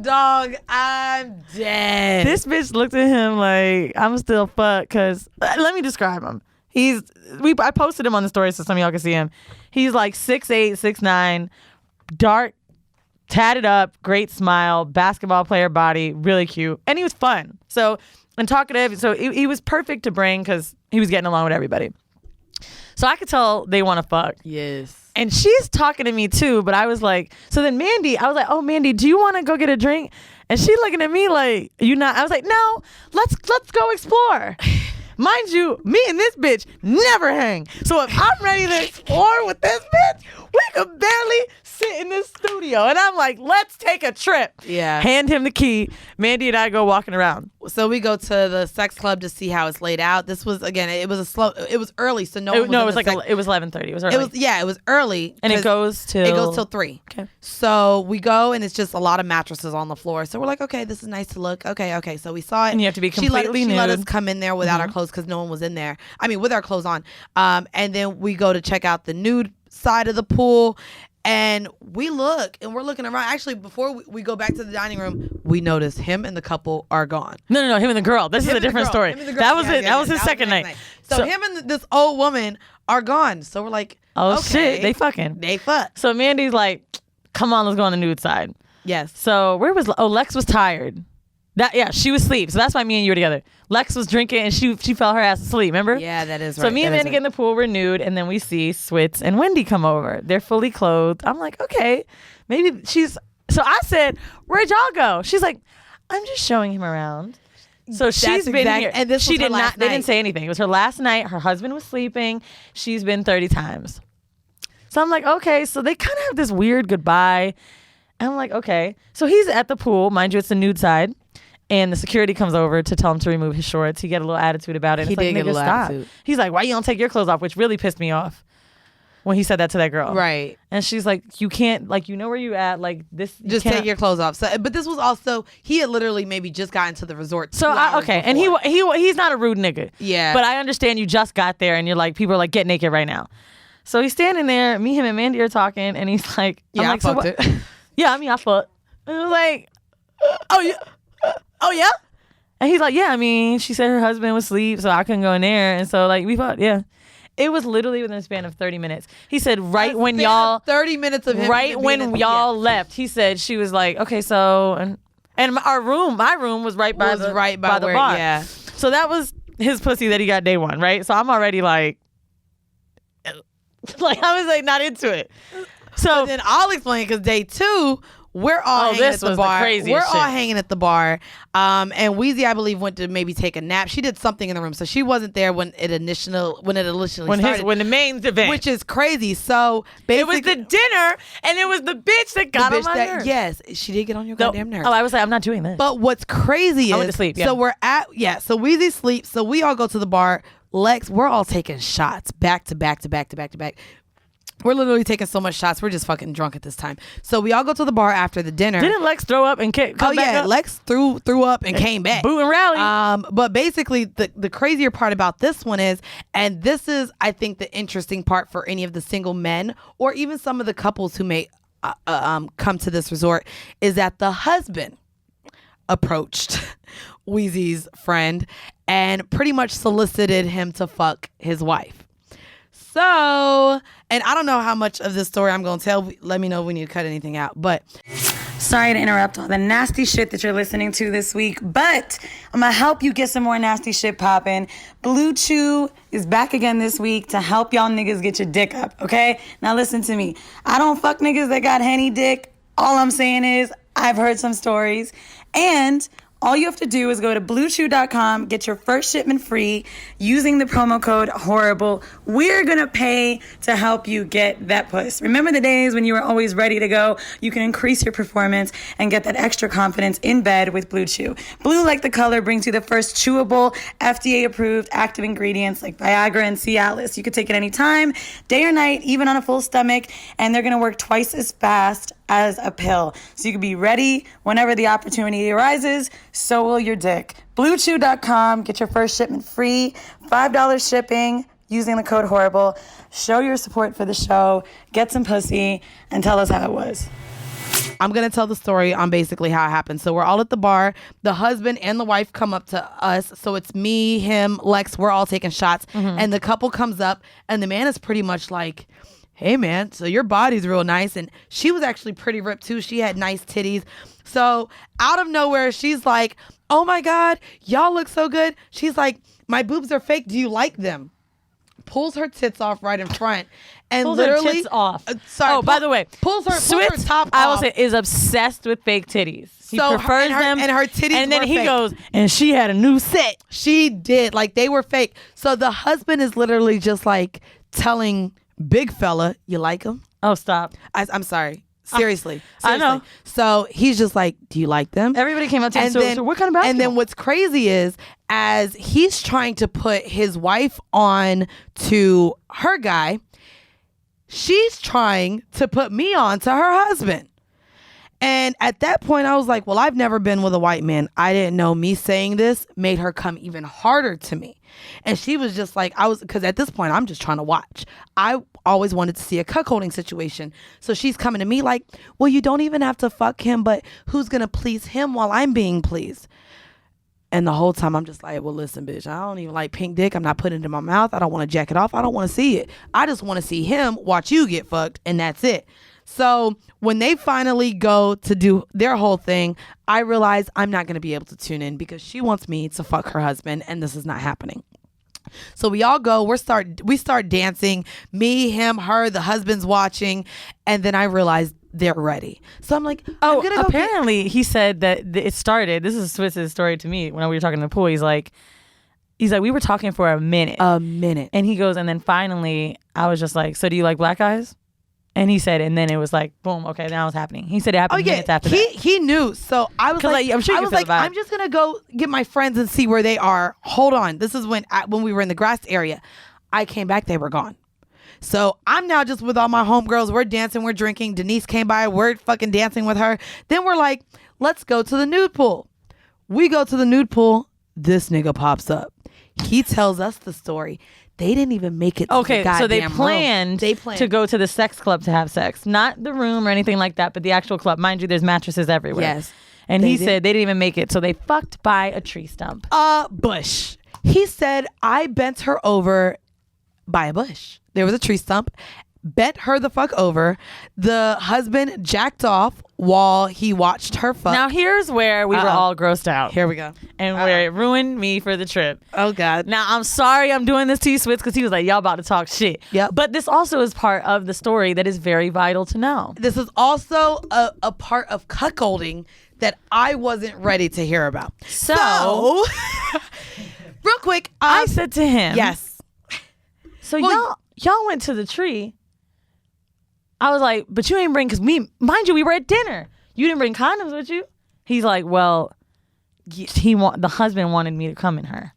Dog, I'm dead. This bitch looked at him like, I'm still fucked because, let me describe him. I posted him on the story so some of y'all can see him. He's like 6'8", 6'9", dark, tatted up, great smile, basketball player body, really cute. And he was fun. So, and talkative. So he was perfect to bring because he was getting along with everybody. So I could tell they want to fuck. Yes. And she's talking to me too, but I was like, so then Mandy, I was like, oh, Mandy, do you want to go get a drink? And she looking at me like, you not? I was like, no, let's go explore. Mind you, me and this bitch never hang. So if I'm ready to explore with this bitch, we could barely sit in this studio. And I'm like, let's take a trip. Yeah. Hand him the key. Mandy and I go walking around. So we go to the sex club to see how it's laid out. This was, again, it was early, so no one was No, in it was the like it was 11:30. It was early. it was early. And it 'cause goes till 3. Okay. So we go and it's just a lot of mattresses on the floor. So we're like, okay, this is nice to look. Okay. So we saw it. And you have to be She let completely us nude. come in there without our clothes because no one was in there. I mean, with our clothes on. And then we go to check out the nude side of the pool. And we look and we're looking around. Actually, before we go back to the dining room, we notice him and the couple are gone. No, him and the girl. This is a different story. That was it. That was his second night. So him and this old woman are gone. So we're like, oh okay, shit, they fucking. They fuck. So Mandy's like, come on, let's go on the nude side. Yes. So Lex was tired. She was asleep. So that's why me and you were together. Lex was drinking and she fell her ass asleep, remember? Yeah, that is right. So me and Mandy get in the pool, we're nude, and then we see Switz and Wendy come over. They're fully clothed. I'm like, okay, maybe she's. So I said, where'd y'all go? She's like, I'm just showing him around. So she's been here. And this she was her did not. last They night. didn't say anything. It was her last night. Her husband was sleeping. She's been 30 times. So I'm like, okay. So they kind of have this weird goodbye. And I'm like, okay. So he's at the pool. Mind you, it's the nude side. And the security comes over to tell him to remove his shorts. He got a little attitude about it. He It's like, did get a nigga, little stop. attitude. He's like, why you don't take your clothes off? Which really pissed me off when he said that to that girl. Right. And she's like, you can't, like, you know where you at. Like, this. Just take your clothes off. So, but this was also, he had literally maybe just gotten to the resort. So, okay. And he's not a rude nigga. Yeah. But I understand you just got there and you're like, people are like, get naked right now. So he's standing there. Me, him, and Mandy are talking. And he's like, Yeah, I'm I like, so fucked what? it. Yeah, I mean, I fucked. And I was like, oh, yeah. Oh, yeah? And he's like, yeah, I mean, she said her husband was asleep, so I couldn't go in there. And so, like, we fucked, yeah. It was literally within a span of 30 minutes. He said, right when y'all... 30 minutes of him. Right when y'all left, he said, she was like, okay, so... And my room was right by the where, bar. Yeah. So that was his pussy that he got day one, right? So I'm already like... Like, I was like, not into it. So But then I'll explain because day 2... We're all hanging at the bar. We're all hanging at the bar. And Weezy, I believe, went to maybe take a nap. She did something in the room, so she wasn't there when it initially started. When the main event, which is crazy. So basically, it was the dinner, and it was the bitch that got on my nerves. Yes, she did get on your goddamn nerves. Oh, I was like, I'm not doing this. But what's crazy is, I went to sleep. Yeah. So so Weezy sleeps. So we all go to the bar. Lex, we're all taking shots back to back to back to back to back. We're literally taking so much shots. We're just fucking drunk at this time. So we all go to the bar after the dinner. Didn't Lex throw up and come back up? Lex threw up and came back. Boo and rally. But basically, the crazier part about this one is, and this is, I think, the interesting part for any of the single men or even some of the couples who may come to this resort, is that the husband approached Weezy's friend and pretty much solicited him to fuck his wife. So, and I don't know how much of this story I'm going to tell. Let me know if we need to cut anything out. But sorry to interrupt all the nasty shit that you're listening to this week, but I'm going to help you get some more nasty shit popping. Blue Chew is back again this week to help y'all niggas get your dick up, okay? Now listen to me. I don't fuck niggas that got henny dick. All I'm saying is I've heard some stories. And all you have to do is go to BlueChew.com, get your first shipment free using the promo code HORRIBLE. We're going to pay to help you get that puss. Remember the days when you were always ready to go? You can increase your performance and get that extra confidence in bed with Blue Chew. Blue, like the color, brings you the first chewable, FDA-approved active ingredients like Viagra and Cialis. You could take it anytime, day or night, even on a full stomach, and they're going to work twice as fast as a pill. So you can be ready whenever the opportunity arises. So will your dick. BlueChew.com. Get your first shipment free. $5 shipping using the code HORRIBLE. Show your support for the show. Get some pussy and tell us how it was. I'm going to tell the story on basically how it happened. So we're all at the bar. The husband and the wife come up to us. So it's me, him, Lex. We're all taking shots. Mm-hmm. And the couple comes up and the man is pretty much like, hey man, so your body's real nice. And she was actually pretty ripped too. She had nice titties. So out of nowhere, she's like, oh my God, y'all look so good. She's like, my boobs are fake. Do you like them? Pulls her tits off right in front. and Pulls literally her tits off. Sorry. By the way, pulls her Switz, top I will off. say, is obsessed with fake titties. He So prefers them, and her titties and then were he fake. goes, and she had a new set. She did. Like, they were fake. So the husband is literally just like telling big fella, you like him? Oh, stop! I'm sorry. Seriously. I know. So he's just like, do you like them? Everybody came up to him. So what kind of basketball? And then what's crazy is, as he's trying to put his wife on to her guy, she's trying to put me on to her husband. And at that point, I was like, well, I've never been with a white man. I didn't know me saying this made her come even harder to me. And she was just like, because at this point, I'm just trying to watch. I always wanted to see a cuckolding situation. So she's coming to me like, well, you don't even have to fuck him, but who's going to please him while I'm being pleased? And the whole time I'm just like, well, listen, bitch, I don't even like pink dick. I'm not putting it in my mouth. I don't want to jack it off. I don't want to see it. I just want to see him watch you get fucked, and that's it. So when they finally go to do their whole thing, I realize I'm not going to be able to tune in because she wants me to fuck her husband, and this is not happening. So we all go, we start dancing, me, him, her, the husband's watching, and then I realize they're ready. So I'm like, oh, apparently he said that it started. This is Switz's story to me when we were talking in the pool. He's like, we were talking for a minute. And he goes, and then finally I was just like, so do you like black guys? And he said, and then it was like, boom, okay, now it's happening. He said it happened minutes after that. He knew. So I was like, I'm sure you feel I'm just going to go get my friends and see where they are. Hold on. This is when we were in the grass area. I came back, they were gone. So I'm now just with all my homegirls. We're dancing, we're drinking. Denise came by, we're fucking dancing with her. Then we're like, let's go to the nude pool. We go to the nude pool. This nigga pops up. He tells us the story. They didn't even make it to the goddamn so they room. planned to go to the sex club to have sex. Not the room or anything like that, but the actual club. Mind you, there's mattresses everywhere. Yes. And he said they didn't even make it, so they fucked by a tree stump. Bush. He said, I bent her over by a bush. There was a tree stump. Bent her the fuck over. The husband jacked off while he watched her fuck. Now here's where we were all grossed out. Here we go. And where it ruined me for the trip. Oh, God. Now, I'm sorry I'm doing this to you, Switz, because he was like, y'all about to talk shit. Yep. But this also is part of the story that is very vital to know. This is also a part of cuckolding that I wasn't ready to hear about. So real quick. I said to him. Yes. So y'all went to the tree. I was like, but you ain't bring, because mind you, we were at dinner. You didn't bring condoms with you. He's like, well, the husband wanted me to come in her.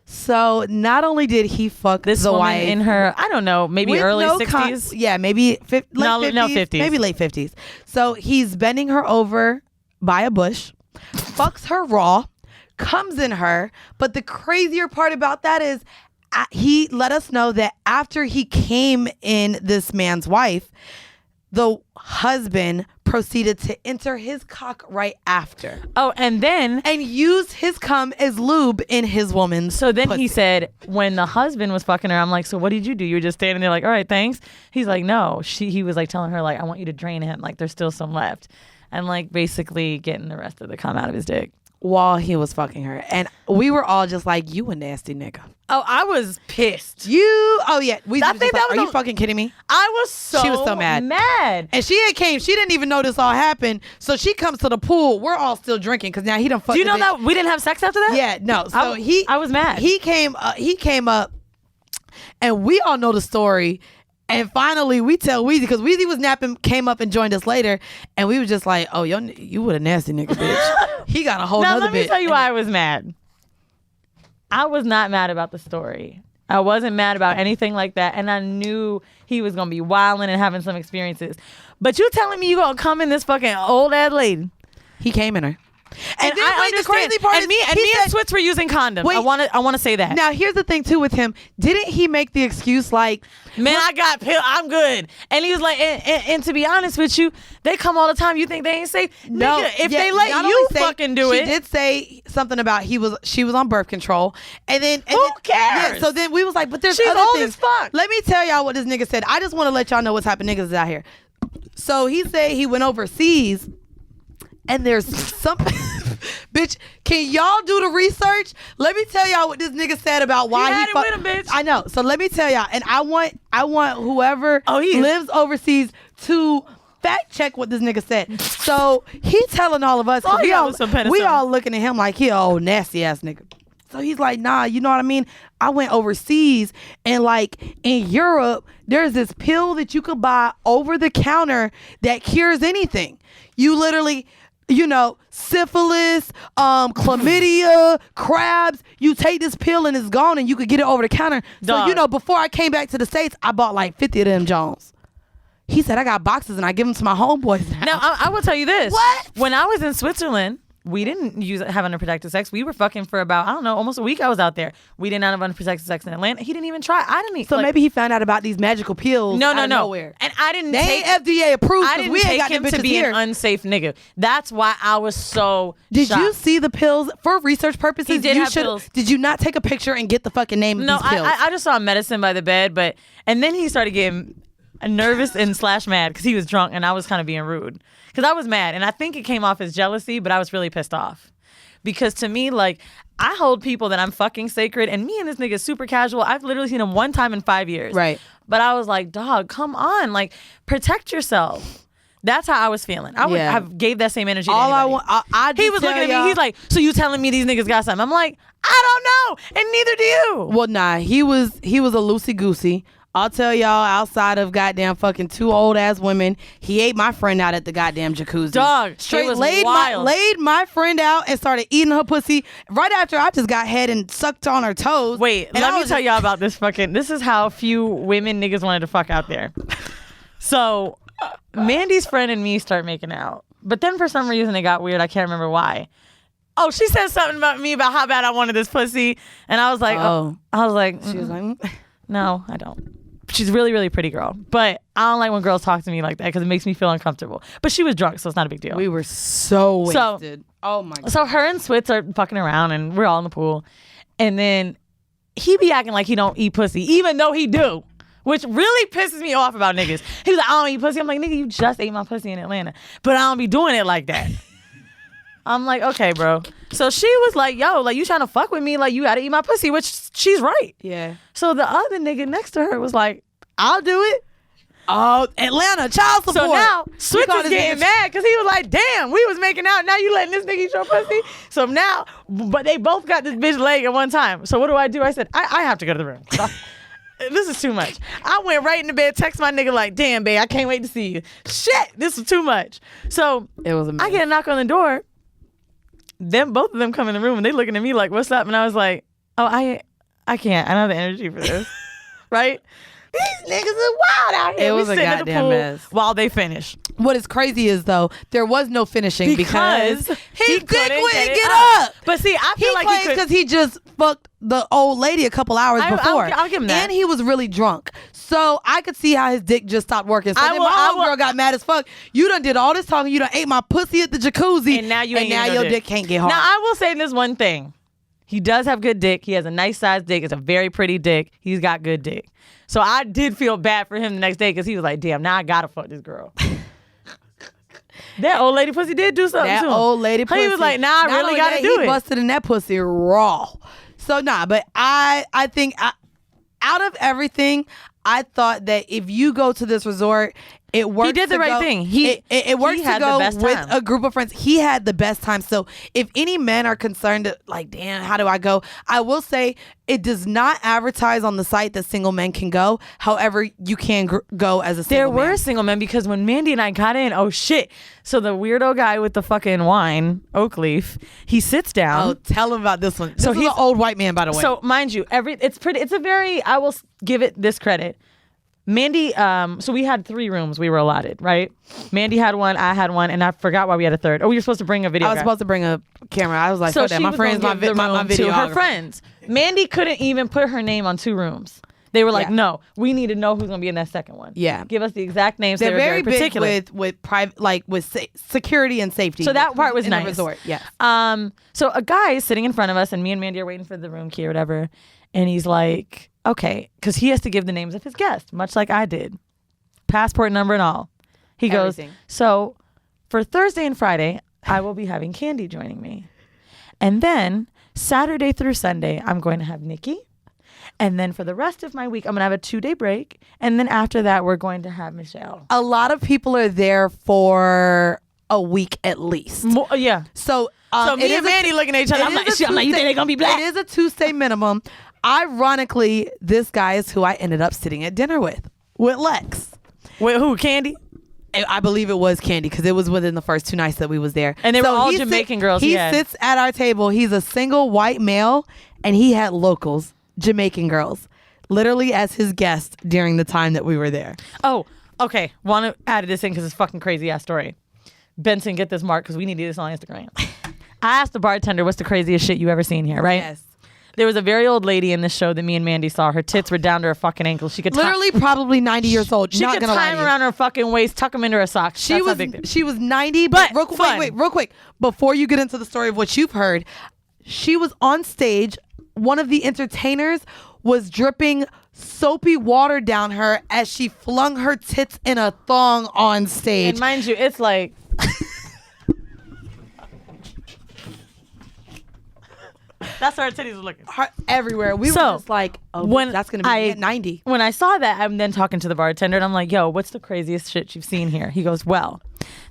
So not only did he fuck this the woman wife in her, I don't know, maybe with early no 60s. yeah, maybe late 50s, no, 50s. maybe late 50s. So he's bending her over by a bush, fucks her raw, comes in her. But the crazier part about that is he let us know that after he came in this man's wife, the husband proceeded to enter his cock right after. Oh, and use his cum as lube in his woman's So then pussy. he said, when the husband was fucking her, I'm like, so what did you do? You were just standing there like, all right, thanks. He's like, no. He was like telling her, like, I want you to drain him. Like, there's still some left. And like basically getting the rest of the cum out of his dick. While he was fucking her. And we were all just like, you a nasty nigga. Oh, I was pissed. Are you fucking kidding me? She was so mad. And she didn't even know this all happened. So she comes to the pool. We're all still drinking because now he done fucked. Do you know that we didn't have sex after that? Yeah, no. So I was mad. He came up and we all know the story. And finally we tell Weezy, because Weezy was napping, came up and joined us later. And we were just like, oh, you would a nasty nigga, bitch. He got a whole now, nother let me bit. tell you why I was mad. I was not mad about the story. I wasn't mad about anything like that. And I knew he was going to be wilding and having some experiences. But you telling me you going to come in this fucking old ass lady? He came in her. And then, I understand. The crazy part and is me and Switz were using condoms. Wait. I want to say that. Now, here's the thing, too, with him. Didn't he make the excuse like, man, I got pill. I'm good. And he was like, and to be honest with you, they come all the time. You think they ain't safe? no, Nigga, if they let you fucking do it. She did say something about she was on birth control. And then Who cares? Yeah, so then we was like, but there's She's other old things. as fuck. Let me tell y'all what this nigga said. I just want to let y'all know what type of niggas is out here. So he said he went overseas and there's some bitch, Bitch, can y'all do the research? Let me tell y'all what this nigga said about why had it with him, bitch. I know. So let me tell y'all, and I want whoever lives overseas to fact check what this nigga said. So he telling all of us, we all looking at him like he a old nasty ass nigga. So he's like, nah, you know what I mean? I went overseas, and like in Europe, there's this pill that you could buy over the counter that cures anything. You literally, syphilis, chlamydia, crabs, you take this pill and it's gone and you could get it over the counter. Dog. So, before I came back to the States, I bought like 50 of them Jones. He said, I got boxes and I give them to my homeboys now. Now, I will tell you this. What? When I was in Switzerland, we didn't have unprotected sex. We were fucking for about, I don't know, almost a week I was out there. We did not have unprotected sex in Atlanta. He didn't even try. I didn't even. So maybe he found out about these magical pills. No. Nowhere. And I didn't They take ain't FDA approved. I didn't we ain't take got him them to bitches be here. an unsafe nigga. That's why I was so Did shocked. you see the pills for research purposes? He did you have pills. Did you not take a picture and get the fucking name of No, these pills? I just saw medicine by the bed, and then he started getting nervous and / mad because he was drunk and I was kind of being rude because I was mad, and I think it came off as jealousy, but I was really pissed off because to me, like, I hold people that I'm fucking sacred, and me and this nigga is super casual. I've literally seen him one time in 5 years, right? But I was like, dog, come on, like, protect yourself. That's how I was feeling. I would have gave that same energy to All anybody. He was looking at me. He's like, so you telling me these niggas got something? I'm like, I don't know, and neither do you. Well, nah, he was a loosey goosey. I'll tell y'all, outside of goddamn fucking 2 old ass women, he ate my friend out at the goddamn jacuzzi. Dog, straight it was laid wild. laid my friend out and started eating her pussy right after I just got head and sucked on her toes. Wait, let me tell y'all about this fucking. This is how few women niggas wanted to fuck out there. So, Mandy's friend and me start making out, but then for some reason it got weird. I can't remember why. Oh, she said something about me about how bad I wanted this pussy, and I was like, She was like, no, I don't. She's a really, really pretty girl. But I don't like when girls talk to me like that because it makes me feel uncomfortable. But she was drunk, so it's not a big deal. we were so wasted. Oh my god. So her and Switz are fucking around and we're all in the pool. And then he be acting like he don't eat pussy, even though he do. Which really pisses me off about niggas. He was like, I don't eat pussy. I'm like, nigga, you just ate my pussy in Atlanta. But I don't be doing it like that. I'm like, okay, bro. So she was like, yo, like, you trying to fuck with me? Like, you gotta eat my pussy, which she's right. Yeah. So the other nigga next to her was like, I'll do it. Oh, Atlanta, child support. So now, Switch call is this getting nigga- mad because he was like, damn, we was making out. Now you letting this nigga eat your pussy? So now, but they both got this bitch leg at one time. So what do? I said, I have to go to the room. This is too much. I went right in the bed, text my nigga like, damn, babe, I can't wait to see you. Shit, this is too much. So It was amazing. I get a knock on the door. Then both of them come in the room and they looking at me like, what's up? And I was like, oh, I can't. I don't have the energy for this. Right? These niggas are wild out here. It was we a sitting at the goddamn pool mess. while they finish. What is crazy is though there was no finishing because his dick couldn't wouldn't get it get up. up. But see, I feel He like claims he could. because he just fucked the old lady a couple hours before. I'll give him that. And he was really drunk. So I could see how his dick just stopped working. So then my girl got mad as fuck. You done did all this talking. You done ate my pussy at the jacuzzi. And now your dick can't get hard. Now I will say this one thing. He does have good dick. He has a nice sized dick. It's a very pretty dick. He's got good dick. So I did feel bad for him the next day because he was like, damn, now I gotta fuck this girl. That old lady pussy did do something that to him. old lady pussy. He was like, nah, I Not really only gotta that, do he it. busted in that pussy raw. So nah, but I think out of everything, I thought that if you go to this resort, it works. He did the right thing. It works he to had the go best with time. a group of friends. He had the best time. So if any men are concerned, like, damn, how do I go? I will say it does not advertise on the site that single men can go. However, you can go as a single There man. were single men because when Mandy and I got in, oh shit. So the weirdo guy with the fucking wine, Oakleaf, he sits down. Oh, tell him about this one. So This is he's an old white man, by the way. So mind you, it's a very, I will give it this credit. Mandy, so we had 3 rooms we were allotted, right? Mandy had one, I had one, and I forgot why we had a third. Oh, we were supposed to bring a video. I was supposed to bring a camera. I was like, so fuck that. My friends, my video. to her friends. Mandy couldn't even put her name on 2 rooms. They were like, Yeah. no, we need to know who's gonna be in that second one. Yeah. Give us the exact names. They're They were very big particular. with private, like with security and safety. So that part was in nice. The resort, yeah. So a guy is sitting in front of us, and me and Mandy are waiting for the room key or whatever, and he's like, okay, because he has to give the names of his guests, much like I did, passport number and all. He goes, Everything. so for Thursday and Friday, I will be having Candy joining me. And then Saturday through Sunday, I'm going to have Nikki. And then for the rest of my week, I'm going to have a 2-day break. And then after that, we're going to have Michelle. A lot of people are there for a week at least. Yeah. So Me and Mandy looking at each other. I'm like, you think they're going to be black? It is a Tuesday minimum. Ironically, this guy is who I ended up sitting at dinner with Lex. Wait, who? Candy? I believe it was Candy because it was within the first 2 nights that we was there. And they were all Jamaican girls. He sits at our table. He's a single white male, and he had locals, Jamaican girls, literally as his guests during the time that we were there. Oh, okay. Want to add this in because it's fucking crazy ass story. Benson, get this mark because we need to do this on Instagram. I asked the bartender, what's the craziest shit you ever seen here, right? Yes. There was a very old lady in this show that me and Mandy saw. Her tits were down to her fucking ankles. She could Literally probably 90 years old. She Not could gonna lie tie to them you. around her fucking waist, tuck them into her socks. She That's how big they were. she was 90, but But fun. real quick. Before you get into the story of what you've heard, she was on stage. One of the entertainers was dripping soapy water down her as she flung her tits in a thong on stage. And mind you, it's like... That's where her titties were looking. Everywhere. We So, were just like, oh, when that's going to be I- at 90. When I saw that, I'm then talking to the bartender and I'm like, yo, what's the craziest shit you've seen here? He goes, well,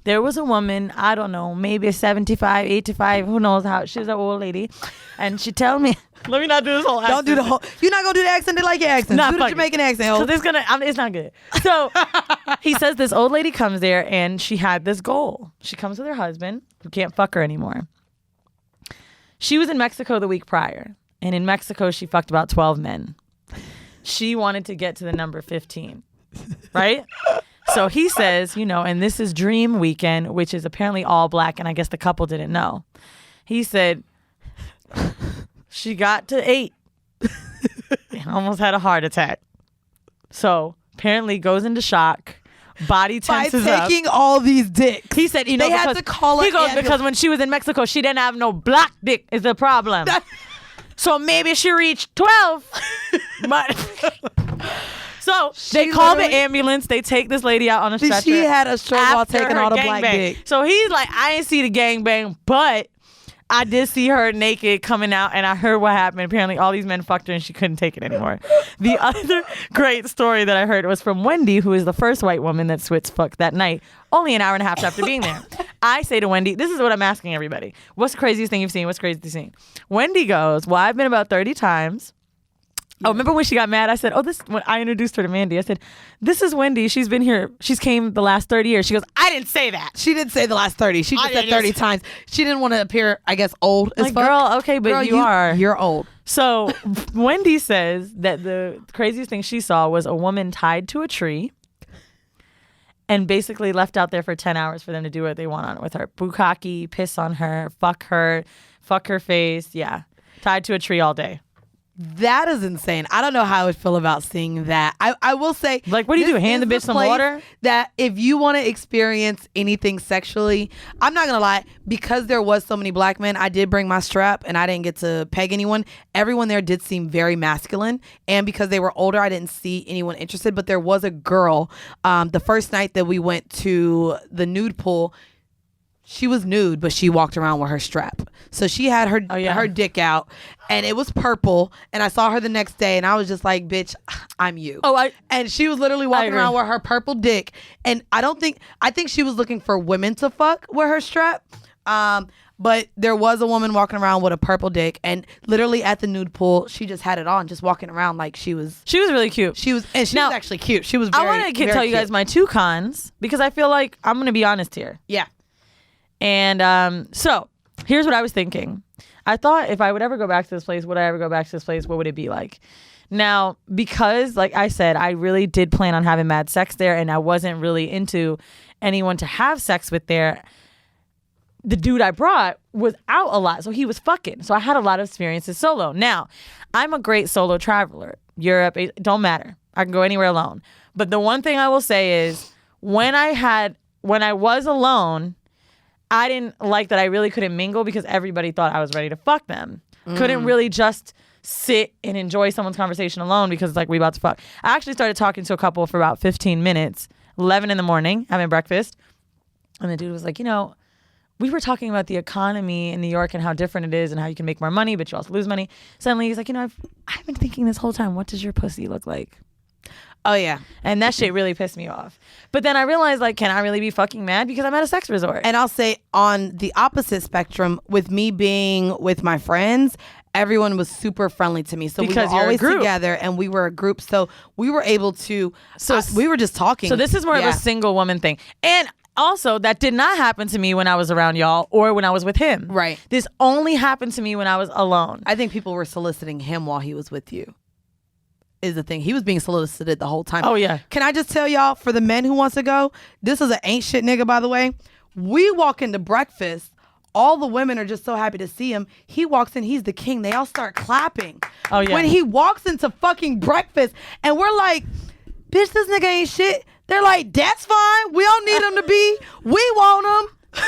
there was a woman, I don't know, maybe 75, 85, who knows how, she's an old lady. And she tell me, let me not do this whole accent. Don't do the whole. You're not going to do the accent. They like your accent. Nah, Do the fuck it. Jamaican accent. ho. So it's not good. So he says this old lady comes there and she had this goal. She comes with her husband who can't fuck her anymore. She was in Mexico the week prior. And in Mexico, she fucked about 12 men. She wanted to get to the number 15. Right? So he says, and this is Dream Weekend, which is apparently all black. And I guess the couple didn't know. He said, she got to 8 and almost had a heart attack. So apparently goes into shock. Body tenses By up. taking all these dicks. He said, they had to call He an goes, ambulance. because when she was in Mexico, she didn't have no black dick is the problem. So maybe she reached 12. But so they call the ambulance. They take this lady out on a stretcher. She had a stroke while after taking her all the black gangbang. dick. So he's like, I didn't see the gangbang, but I did see her naked coming out, and I heard what happened. Apparently, all these men fucked her, and she couldn't take it anymore. The other great story that I heard was from Wendy, who is the first white woman that Switz fucked that night, only an hour and a half after being there. I say to Wendy, this is what I'm asking everybody. What's the craziest thing you've seen? What's the craziest thing you've seen? Wendy goes, well, I've been about 30 times. Oh, remember when she got mad? I said, when I introduced her to Mandy, I said, this is Wendy. She's been here. She's came the last 30 years. She goes, I didn't say that. She didn't say the last 30. She just I said didn't 30 say- times. She didn't want to appear, I guess, old as Like, fuck. girl, okay, but Girl, you are. You're old. So Wendy says that the craziest thing she saw was a woman tied to a tree and basically left out there for 10 hours for them to do what they want on it with her. Bukkake, piss on her, fuck her face. Yeah. Tied to a tree all day. That is insane. I don't know how I would feel about seeing that. I will say, Like, what do you this do? Hand is the bitch some place water? That if you want to experience anything sexually, I'm not gonna lie, because there was so many black men, I did bring my strap and I didn't get to peg anyone. Everyone there did seem very masculine, and because they were older, I didn't see anyone interested. But there was a girl. The first night that we went to the nude pool, she was nude, but she walked around with her strap. So she had her dick out, and it was purple. And I saw her the next day, and I was just like, bitch, I'm you. And she was literally walking around with her purple dick. And I think she was looking for women to fuck with her strap. But there was a woman walking around with a purple dick, and literally at the nude pool, she just had it on, just walking around like she was really cute. She was actually cute. She was I very, want to very tell you cute. guys my 2 cons because I feel like I'm going to be honest here. Yeah. And so here's what I was thinking. I thought if I would ever go back to this place, would I ever go back to this place? What would it be like? Now, because like I said, I really did plan on having mad sex there, and I wasn't really into anyone to have sex with there. The dude I brought was out a lot, so he was fucking. So I had a lot of experiences solo. Now, I'm a great solo traveler. Europe, it don't matter. I can go anywhere alone. But the one thing I will say is when I was alone, I didn't like that I really couldn't mingle because everybody thought I was ready to fuck them. Couldn't really just sit and enjoy someone's conversation alone because it's like we about to fuck. I actually started talking to a couple for about 15 minutes, 11 in the morning, having breakfast. And the dude was like, we were talking about the economy in New York and how different it is and how you can make more money, but you also lose money. Suddenly he's like, I've been thinking this whole time, what does your pussy look like? Oh, yeah. And that shit really pissed me off. But then I realized, like, can I really be fucking mad because I'm at a sex resort? And I'll say on the opposite spectrum, with me being with my friends, everyone was super friendly to me. So Because we you're were a always group. together and we were a group. So we were able to, we were just talking. So this is more of a single woman thing. And also, that did not happen to me when I was around y'all or when I was with him. Right. This only happened to me when I was alone. I think people were soliciting him while he was with you. Is the thing. He was being solicited the whole time. Oh, yeah. Can I just tell y'all, for the men who wants to go, this is an ain't shit nigga, by the way. We walk into breakfast. All the women are just so happy to see him. He walks in. He's the king. They all start clapping. Oh, yeah. When he walks into fucking breakfast and we're like, bitch, this nigga ain't shit. They're like, that's fine. We don't need him to be. We want him.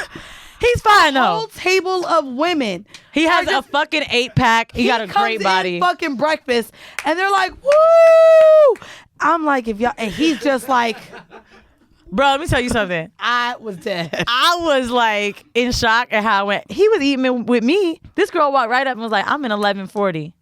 He's fine, A though. whole table of women. He has are a just- fucking 8-pack. He got a comes great body. in fucking breakfast, and they're like, woo! I'm like, if y'all, and he's just like, Bro, let me tell you something. I was dead. I was like in shock at how it went. He was eating it with me. This girl walked right up and was like, I'm in 1140.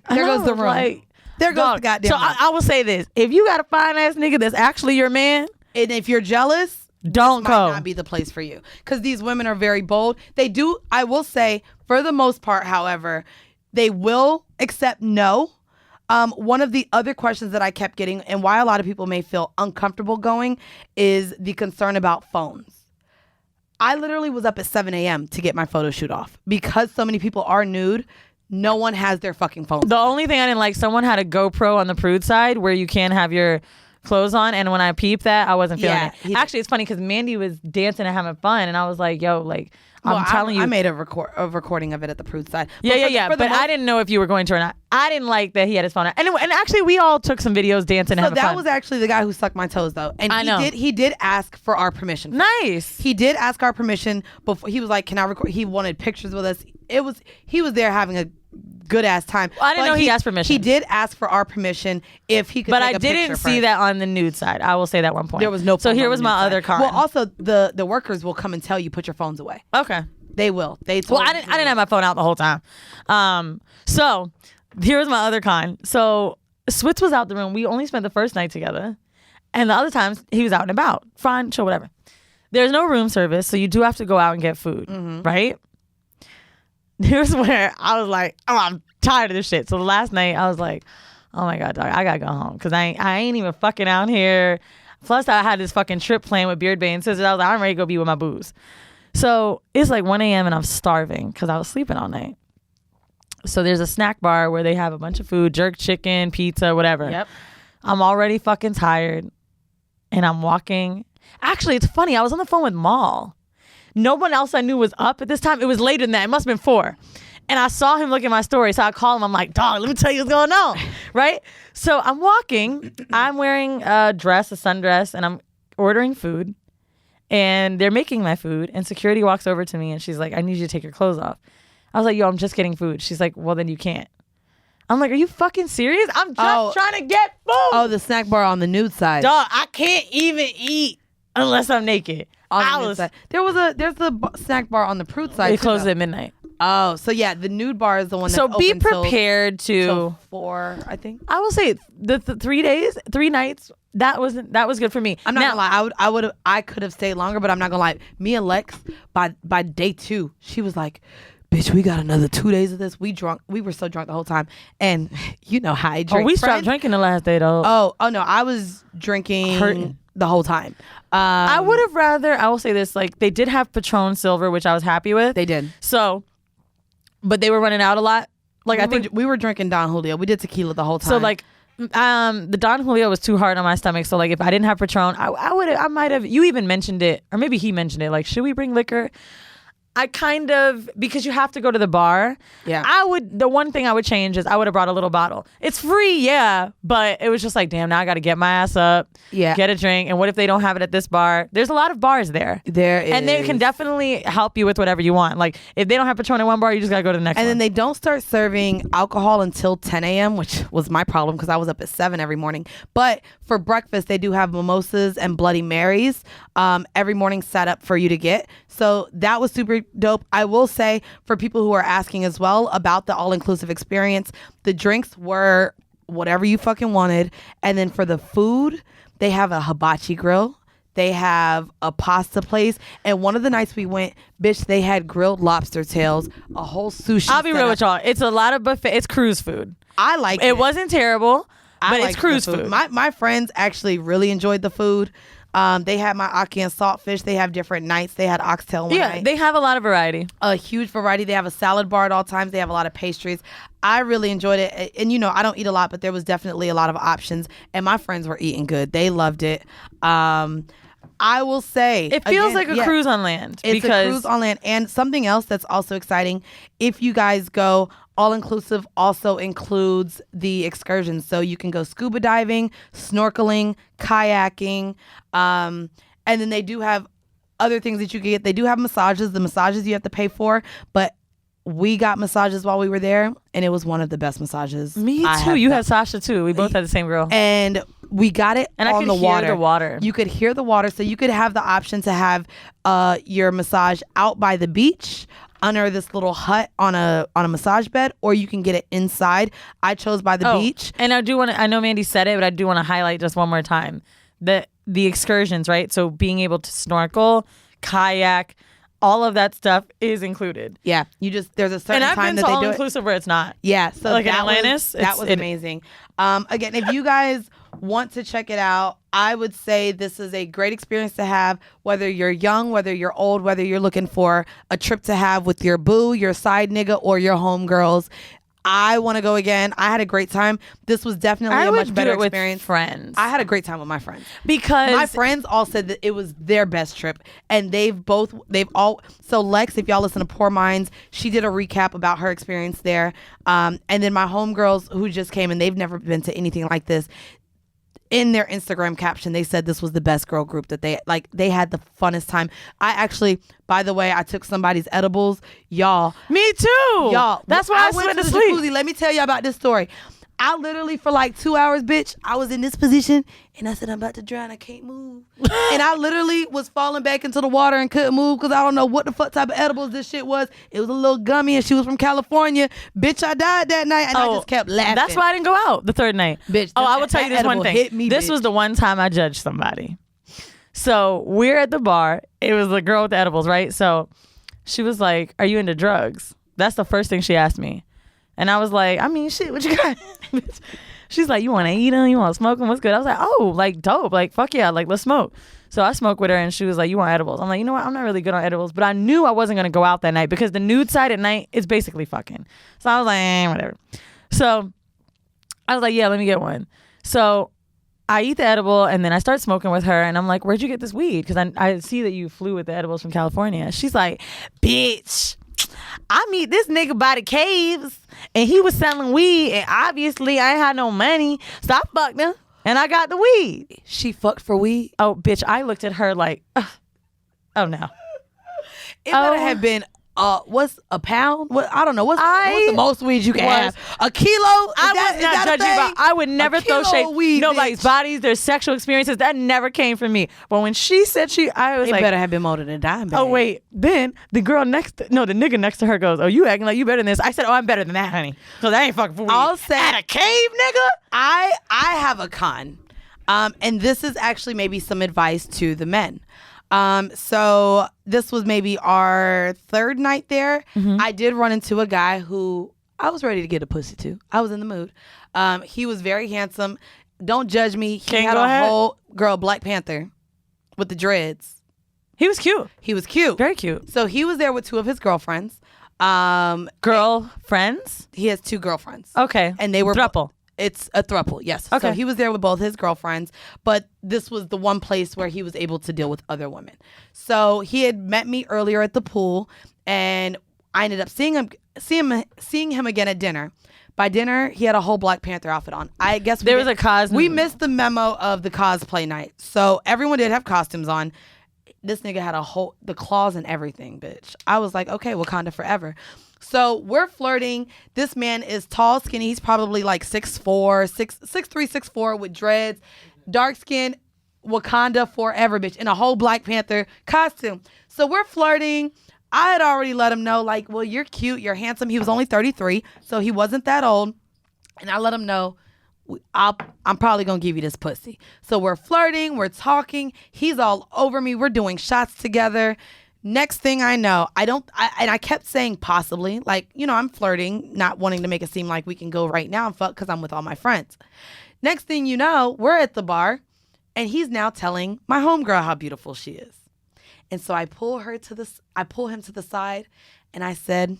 There goes the room. There goes dog. the goddamn So room. I will say this. If you got a fine ass nigga that's actually your man, And if you're jealous, don't might go. not be the place for you. Because these women are very bold. They do, I will say, for the most part, however, they will accept no. One of the other questions that I kept getting, and why a lot of people may feel uncomfortable going, is the concern about phones. I literally was up at 7 a.m. to get my photo shoot off. Because so many people are nude, no one has their fucking phones. The only thing I didn't like, someone had a GoPro on the prude side where you can have your clothes on, and when I peeped that, I wasn't feeling it. Actually, it's funny because Mandy was dancing and having fun, and I was like, yo, like, Well, I'm telling you. I made a recording of it at the prude side. Yeah. But I didn't know if you were going to or not. I didn't like that he had his phone out. And actually, we all took some videos dancing and So having that fun. was actually the guy who sucked my toes, though, and I know. he did ask for our permission. Nice. He did ask our permission before. He was like, "Can I record?" He wanted pictures with us. He was there having a good ass time. Well, I didn't know he asked permission. He did ask for our permission if he could. But take I a picture didn't see first. that on the nude side. I will say that one point. There was no. So phones here on was the my nude other side. con. Well, also the workers will come and tell you put your phones away. Okay. They will. They told Well, I didn't have my phone out the whole time. So here's my other con. So Switz was out the room. We only spent the first night together, and the other times he was out and about. Fine, sure, whatever. There's no room service, so you do have to go out and get food, right? Here's where I was like, oh, I'm tired of this shit. So the last night I was like, oh my God, dog, I gotta go home because I ain't even fucking out here. Plus I had this fucking trip planned with Beard Bay and Scissors. I was like, I'm ready to go be with my booze. So it's like 1 a.m. and I'm starving because I was sleeping all night. So there's a snack bar where they have a bunch of food, jerk chicken, pizza, whatever. Yep. I'm already fucking tired and I'm walking. Actually, it's funny. I was on the phone with Maul. No one else I knew was up at this time. It was later than that. It must have been 4. And I saw him look at my story. So I called him. I'm like, dog, let me tell you what's going on. Right? So I'm walking. I'm wearing a dress, a sundress, and I'm ordering food. And they're making my food. And security walks over to me and she's like, I need you to take your clothes off. I was like, yo, I'm just getting food. She's like, well, then you can't. I'm like, are you fucking serious? I'm just trying to get food. Oh, the snack bar on the nude side. Dog, I can't even eat unless I'm naked. On the nude side. There's the snack bar on the prude side. It too, closes though. at midnight. Oh, so yeah, the nude bar is the one that's So be open till prepared to 4, I think. I will say the 3 nights, that was good for me. I'm not gonna lie. I could have stayed longer, but I'm not gonna lie. Me and Lex, by day 2, she was like, "Bitch, we got another 2 days of this." We were so drunk the whole time, and you know how I drink. We stopped drinking the last day though. Oh no, I was drinking Hurting. the whole time. I would have rather. I will say this: like they did have Patron Silver, which I was happy with. They did. So, but they were running out a lot. Like I think we were drinking Don Julio. We did tequila the whole time. so. Like the Don Julio was too hard on my stomach. So like if I didn't have Patron, I might have. You even mentioned it, or maybe he mentioned it. Like, should we bring liquor? I kind of, because you have to go to the bar. Yeah. The one thing I would change is I would have brought a little bottle. It's free, yeah, but it was just like, damn, now I got to get my ass up, get a drink. And what if they don't have it at this bar? There's a lot of bars there. There is. And they can definitely help you with whatever you want. Like, if they don't have Patron at one bar, you just got to go to the next one. And then they don't start serving alcohol until 10 a.m., which was my problem because I was up at 7 every morning. But for breakfast, they do have mimosas and Bloody Marys every morning set up for you to get. So that was super dope. I will say, for people who are asking as well about the all-inclusive experience, the drinks were whatever you fucking wanted. And then for the food, they have a hibachi grill. They have a pasta place. And one of the nights we went, bitch, they had grilled lobster tails, a whole sushi. I'll be real with y'all. It's a lot of buffet. It's cruise food. I like it. It wasn't terrible, but it's cruise food. My friends actually really enjoyed the food. They had my ackee and saltfish. They have different nights. They had oxtail one night. They have a lot of variety. A huge variety. They have a salad bar at all times. They have a lot of pastries. I really enjoyed it. And, you know, I don't eat a lot, but there was definitely a lot of options. And my friends were eating good. They loved it. I will say, it feels like a cruise on land. It's a cruise on land. And something else that's also exciting, if you guys go, all-inclusive also includes the excursions. So you can go scuba diving, snorkeling, kayaking, and then they do have other things that you can get. They do have massages. The massages you have to pay for, but we got massages while we were there, and it was one of the best massages. Me too. You had Sasha too. We both had the same girl. And we got it and on I could the hear water. the water. You could hear the water, so you could have the option to have your massage out by the beach under this little hut on a massage bed, or you can get it inside. I chose by the beach. And I do want to, I know Mandy said it, but I do want to highlight just one more time the excursions, right? So being able to snorkel, kayak, all of that stuff is included. Yeah, there's a certain and I've time been that to they do all-inclusive where it's not. Yeah, so like in that Atlantis, that was amazing. Again, if you guys want to check it out, I would say this is a great experience to have, whether you're young, whether you're old, whether you're looking for a trip to have with your boo, your side nigga, or your homegirls. I want to go again. I had a great time. This was definitely a much better experience. With friends. I had a great time with my friends because my friends all said that it was their best trip, and they've all. So Lex, if y'all listen to Poor Minds, she did a recap about her experience there. And then my homegirls who just came and they've never been to anything like this. In their Instagram caption, they said this was the best girl group that they had the funnest time. I actually, by the way, I took somebody's edibles. Y'all. Me too. Y'all. That's why I went to the sleep. jacuzzi. Let me tell you about this story. I literally, for like 2 hours, bitch, I was in this position and I said, I'm about to drown. I can't move. And I literally was falling back into the water and couldn't move because I don't know what the fuck type of edibles this shit was. It was a little gummy and she was from California. Bitch, I died that night and I just kept laughing. That's why I didn't go out the third night. Bitch, I will tell you this one thing. This was the one time I judged somebody. So we're at the bar. It was the girl with the edibles, right? So she was like, are you into drugs? That's the first thing she asked me. And I was like, I mean, shit, what you got? She's like, you want to eat them? You want to smoke them? What's good? I was like, oh, like, dope. Like, fuck yeah. Like, let's smoke. So I smoked with her and she was like, you want edibles? I'm like, you know what? I'm not really good on edibles. But I knew I wasn't going to go out that night because the nude side at night is basically fucking. So I was like, whatever. So I was like, yeah, let me get one. So I eat the edible and then I start smoking with her and I'm like, where'd you get this weed? Because I see that you flew with the edibles from California. She's like, bitch, I meet this nigga by the caves and he was selling weed and obviously I ain't had no money, so I fucked him and I got the weed. She fucked for weed? Oh, bitch, I looked at her like, oh no. It better have been what's a pound? What, I don't know. What's the most weed you can have? A kilo? I was not judging, but I would never throw shade nobody's bitch. bodies, their sexual experiences. That never came from me. But when she said I was it like, better have been more than a dime bag. Oh wait. Then the nigga next to her goes, oh, you acting like you better than this. I said, oh, I'm better than that, honey. Because I ain't fucking for weed. I'll say at a cave, nigga. I have a con. And this is actually maybe some advice to the men. So this was maybe our third night there. Mm-hmm. I did run into a guy who I was ready to get a pussy to. I was in the mood. He was very handsome. Don't judge me. He had a whole Black Panther with the dreads. He was cute. He was cute. Very cute. So he was there with two of his girlfriends. Girlfriends? He has two girlfriends. Okay. And they were throuple. It's a throuple, yes. Okay. So he was there with both his girlfriends, but this was the one place where he was able to deal with other women. So he had met me earlier at the pool, and I ended up seeing him again at dinner. By dinner, he had a whole Black Panther outfit on. I guess There was a cos. we missed the memo of the cosplay night. So everyone did have costumes on. This nigga had the claws and everything, bitch. I was like, okay, Wakanda forever. So we're flirting. This man is tall, skinny. He's probably like 6'4", 6'3", 6'4", with dreads, dark skin, Wakanda forever, bitch, in a whole Black Panther costume. So we're flirting. I had already let him know, like, well, you're cute, you're handsome. He was only 33, so he wasn't that old. And I let him know, I'm probably going to give you this pussy. So we're flirting, we're talking. He's all over me. We're doing shots together. Next thing I know, I kept saying possibly, like, you know, I'm flirting, not wanting to make it seem like we can go right now and fuck because I'm with all my friends. Next thing you know, we're at the bar, and he's now telling my homegirl how beautiful she is. And so I pull him to the side, and I said,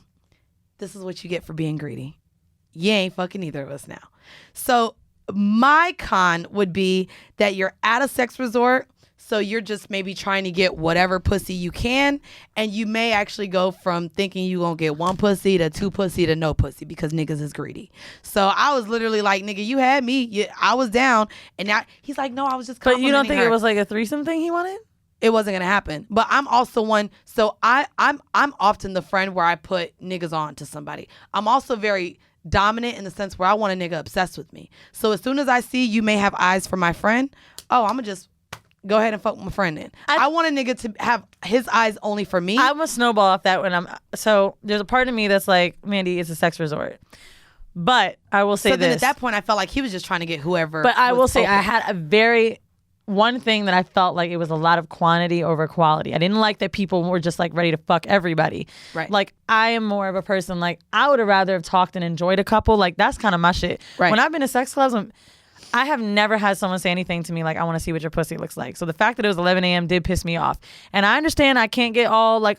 this is what you get for being greedy. You ain't fucking either of us now. So my con would be that you're at a sex resort, so you're just maybe trying to get whatever pussy you can, and you may actually go from thinking you gonna get one pussy to two pussy to no pussy because niggas is greedy. So I was literally like, nigga, you had me. I was down, and now he's like, no, I was just But you don't complimenting think her. it was like a threesome thing he wanted? It wasn't gonna happen. But I'm also one. So I'm often the friend where I put niggas on to somebody. I'm also very dominant in the sense where I want a nigga obsessed with me. So as soon as I see you may have eyes for my friend, I'm gonna just go ahead and fuck my friend in. I want a nigga to have his eyes only for me. I'm a snowball off that when so there's a part of me that's like, Mandy, it's a sex resort. But I will say so then this. at that point I felt like he was just trying to get whoever. But I was will say open. I had one thing that I felt like it was a lot of quantity over quality. I didn't like that people were just like ready to fuck everybody. Right. Like I am more of a person, like I would have rather have talked and enjoyed a couple. Like that's kind of my shit. Right. When I've been to sex clubs, I have never had someone say anything to me like, I want to see what your pussy looks like. So the fact that it was 11 a.m. did piss me off. And I understand I can't get all like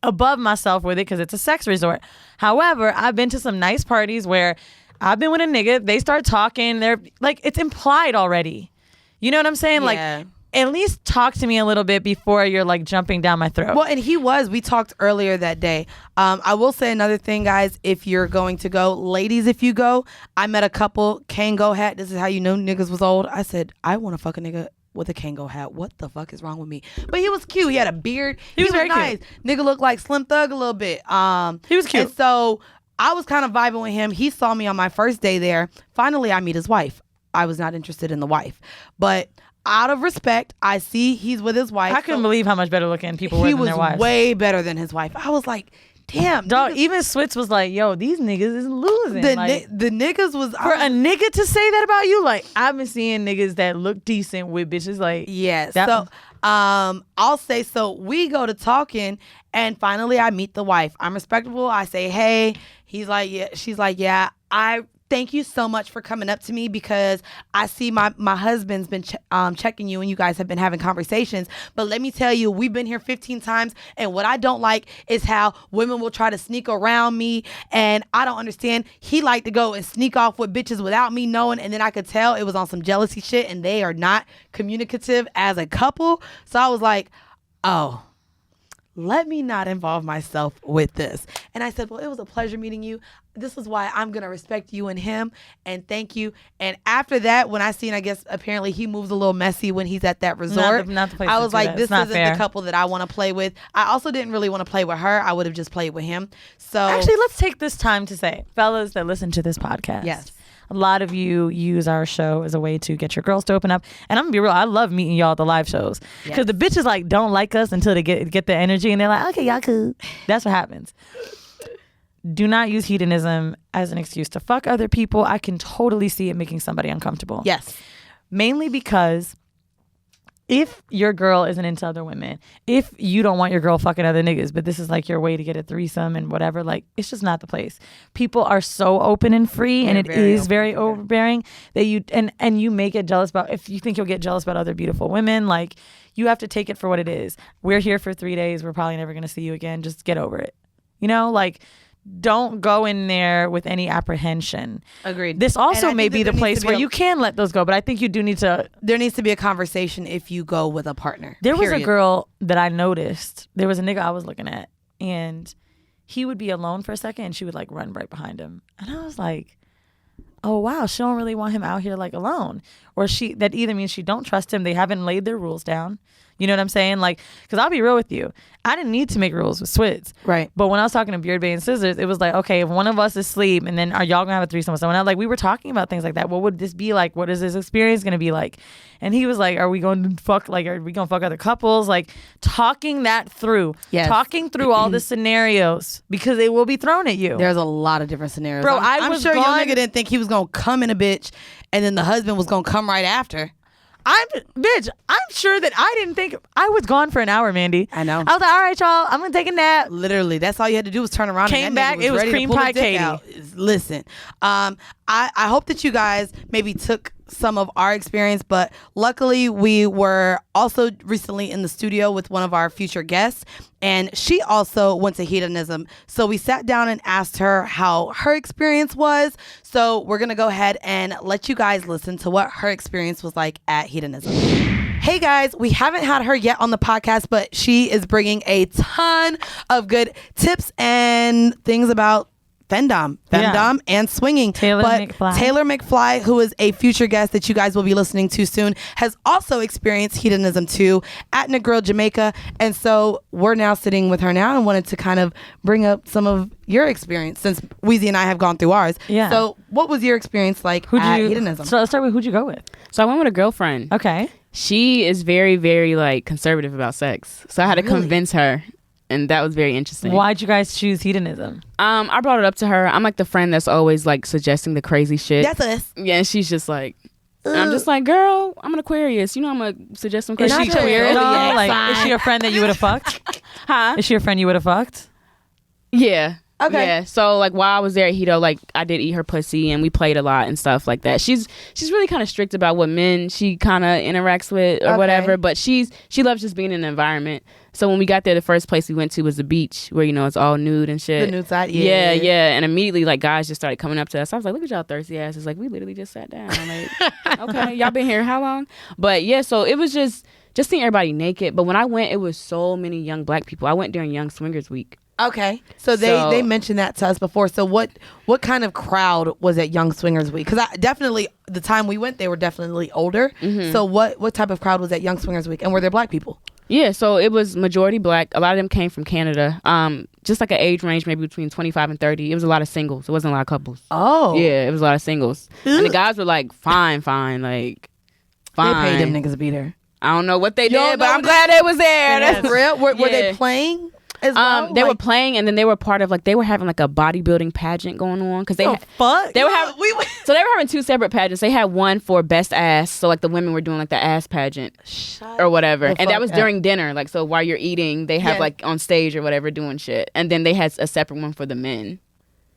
above myself with it because it's a sex resort. However, I've been to some nice parties where I've been with a nigga, they start talking, they're like, it's implied already. You know what I'm saying? Yeah. Like, at least talk to me a little bit before you're like jumping down my throat. Well, and we talked earlier that day. I will say another thing, guys, if you're going to go, ladies, if you go, I met a couple, Kango hat. This is how you know niggas was old. I said, I want to fuck a nigga with a Kango hat. What the fuck is wrong with me? But he was cute. He had a beard. He was very nice. cute. Nigga looked like Slim Thug a little bit. He was cute. And so I was kind of vibing with him. He saw me on my first day there. Finally, I meet his wife. I was not interested in the wife. But out of respect, I see he's with his wife. I couldn't believe how much better looking people were than their wives. He was way better than his wife. I was like, damn. Dog, niggas- even Switz was like, yo, these niggas is losing. the, Like, the niggas was... for a nigga to say that about you, like, I've been seeing niggas that look decent with bitches like... Yeah. that- So I'll say, so we go to talking, and finally I meet the wife. I'm respectable. I say, hey. He's like, yeah. She's like, yeah, I... Thank you so much for coming up to me because I see my husband's been checking you and you guys have been having conversations. But let me tell you, we've been here 15 times. And what I don't like is how women will try to sneak around me. And I don't understand. He liked to go and sneak off with bitches without me knowing. And then I could tell it was on some jealousy shit and they are not communicative as a couple. So I was like, oh, let me not involve myself with this. And I said, well, it was a pleasure meeting you. This is why I'm going to respect you and him. And thank you. And after that, when I seen, I guess, apparently he moves a little messy when he's at that resort. Not the place I to was do like, that. this It's not isn't fair. the couple that I want to play with. I also didn't really want to play with her. I would have just played with him. So Actually, let's take this time to say, fellas that listen to this podcast. Yes. A lot of you use our show as a way to get your girls to open up. And I'm going to be real. I love meeting y'all at the live shows. Because the bitches like don't like us until they get the energy and they're like, okay, y'all cool. That's what happens. Do not use hedonism as an excuse to fuck other people. I can totally see it making somebody uncomfortable. yes. Mainly because if your girl isn't into other women, if you don't want your girl fucking other niggas, but this is like your way to get a threesome and whatever, like it's just not the place. People are so open and free, and it is very overbearing that you and you may get jealous about. If you think you'll get jealous about other beautiful women, like you have to take it for what it is. We're here for 3 days. We're probably never gonna see you again. Just get over it. You know, like don't go in there with any apprehension. Agreed. This And I also think may that be the there needs place to be where a- you can let those go, but I think you do need to. There needs to be a conversation if you go with a partner. There was a period. girl that I noticed. There was a nigga I was looking at, and he would be alone for a second, and she would like run right behind him, and I was like, oh wow, she don't really want him out here like alone, or that either means she don't trust him. They haven't laid their rules down. You know what I'm saying? Like, because I'll be real with you, I didn't need to make rules with Swits. Right. But when I was talking to Beard Bay and Scissors, it was like, okay, if one of us is asleep, and then are y'all gonna have a threesome with someone else? Like, we were talking about things like that. What would this be like? What is this experience gonna be like? And he was like, are we going to fuck? Like, are we gonna fuck other couples? Like, talking that through. Yes. Talking through all the scenarios, because it will be thrown at you. There's a lot of different scenarios. Bro, I'm was sure your gone- nigga didn't think he was gonna come in a bitch, and then the husband was gonna come right after. I'm sure that I didn't think I was gone for an hour, Mandy. I know. I was like, all right, y'all, I'm gonna take a nap. Literally, that's all you had to do was turn around. Came and that back, nigga it was ready to cream pull his pie dick Katie. out. Listen, I hope that you guys maybe took some of our experience, but luckily we were also recently in the studio with one of our future guests, and she also went to Hedonism. So we sat down and asked her how her experience was. So we're gonna go ahead and let you guys listen to what her experience was like at Hedonism. Hey guys, we haven't had her yet on the podcast, but she is bringing a ton of good tips and things about femdom and swinging. Taylor McFly, who is a future guest that you guys will be listening to soon, has also experienced hedonism too at Negril, Jamaica. And so we're now sitting with her now and wanted to kind of bring up some of your experience since Weezy and I have gone through ours. Yeah. So what was your experience like at hedonism? So let's start with who'd you go with? So I went with a girlfriend. Okay. She is very, very like conservative about sex. So I had to convince her. And that was very interesting. Why'd you guys choose hedonism? I brought it up to her. I'm like the friend that's always like suggesting the crazy shit. That's us. Yeah, and she's just like, and I'm just like, girl, I'm an Aquarius. You know, I'm gonna suggest some Is crazy she shit. queer at Oh, all? yeah, Like, fine. is she a friend that you would have fucked? Huh? Is she a friend you would have fucked? Yeah. Okay. Yeah. So like while I was there at Hedo, like I did eat her pussy and we played a lot and stuff like that. She's really kind of strict about what men she kind of interacts with or whatever, but she loves just being in the environment. So when we got there, the first place we went to was the beach where, you know, it's all nude and shit. The nude side, yeah. Yeah. And immediately like guys just started coming up to us. I was like, look at y'all thirsty asses. Like we literally just sat down. Like, okay, y'all been here how long? But yeah, so it was just seeing everybody naked. But when I went, it was so many young black people. I went during Young Swingers Week. Okay. So they mentioned that to us before. So what kind of crowd was at Young Swingers Week? Because the time we went, they were definitely older. Mm-hmm. So what type of crowd was at Young Swingers Week? And were there black people? Yeah, so it was majority black. A lot of them came from Canada. Just like an age range, maybe between 25 and 30. It was a lot of singles. It wasn't a lot of couples. Oh. Yeah, it was a lot of singles. And the guys were like, fine, like, fine. They paid them niggas to be there. I don't know what they You don't did, but know I'm glad they was there. That's That's real. Were Yeah. they playing as well? They were playing, and then they were part of like they were having like a bodybuilding pageant going on because they fuck. they were having so they were having two separate pageants. They had one for best ass, so like the women were doing like the ass pageant or whatever, and that was during dinner. Like so while you're eating, they have like on stage or whatever doing shit, and then they had a separate one for the men.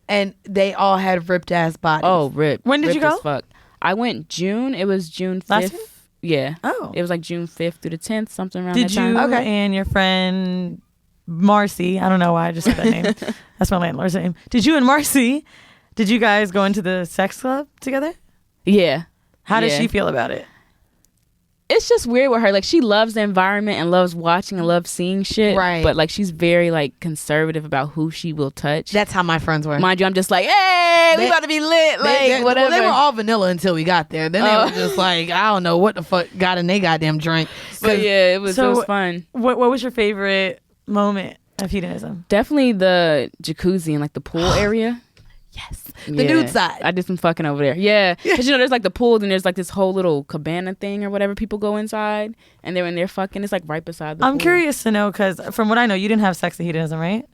And they all had ripped ass bodies. Oh, rip! When did you ripped go? as fuck. I went June. It was June 5th. Last year? Yeah. Oh. It was like June 5th through the 10th, something around Did that time. you and your friend Marcy, I don't know why I just said that name. That's my landlord's name. Did you and Marcy, did you guys go into the sex club together? Yeah. How does Yeah. she feel about it? It's just weird with her. Like she loves the environment and loves watching and loves seeing shit. Right. But like she's very like conservative about who she will touch. That's how my friends were. Mind you, I'm just like, hey, we They- about to be lit. Like whatever. Well, they were all vanilla until we got there. Then they were just like, I don't know what the fuck got in they goddamn drink. But yeah, it was So- fun. What was your favorite moment of hedonism? Definitely the jacuzzi and like the pool area. Yes. The nude side. I did some fucking over there. Yeah. Because, you know, there's like the pool, and there's like this whole little cabana thing or whatever. People go inside, and they're in there fucking. It's like right beside the pool. I'm curious to know, because from what I know, you didn't have sex at hedonism, right,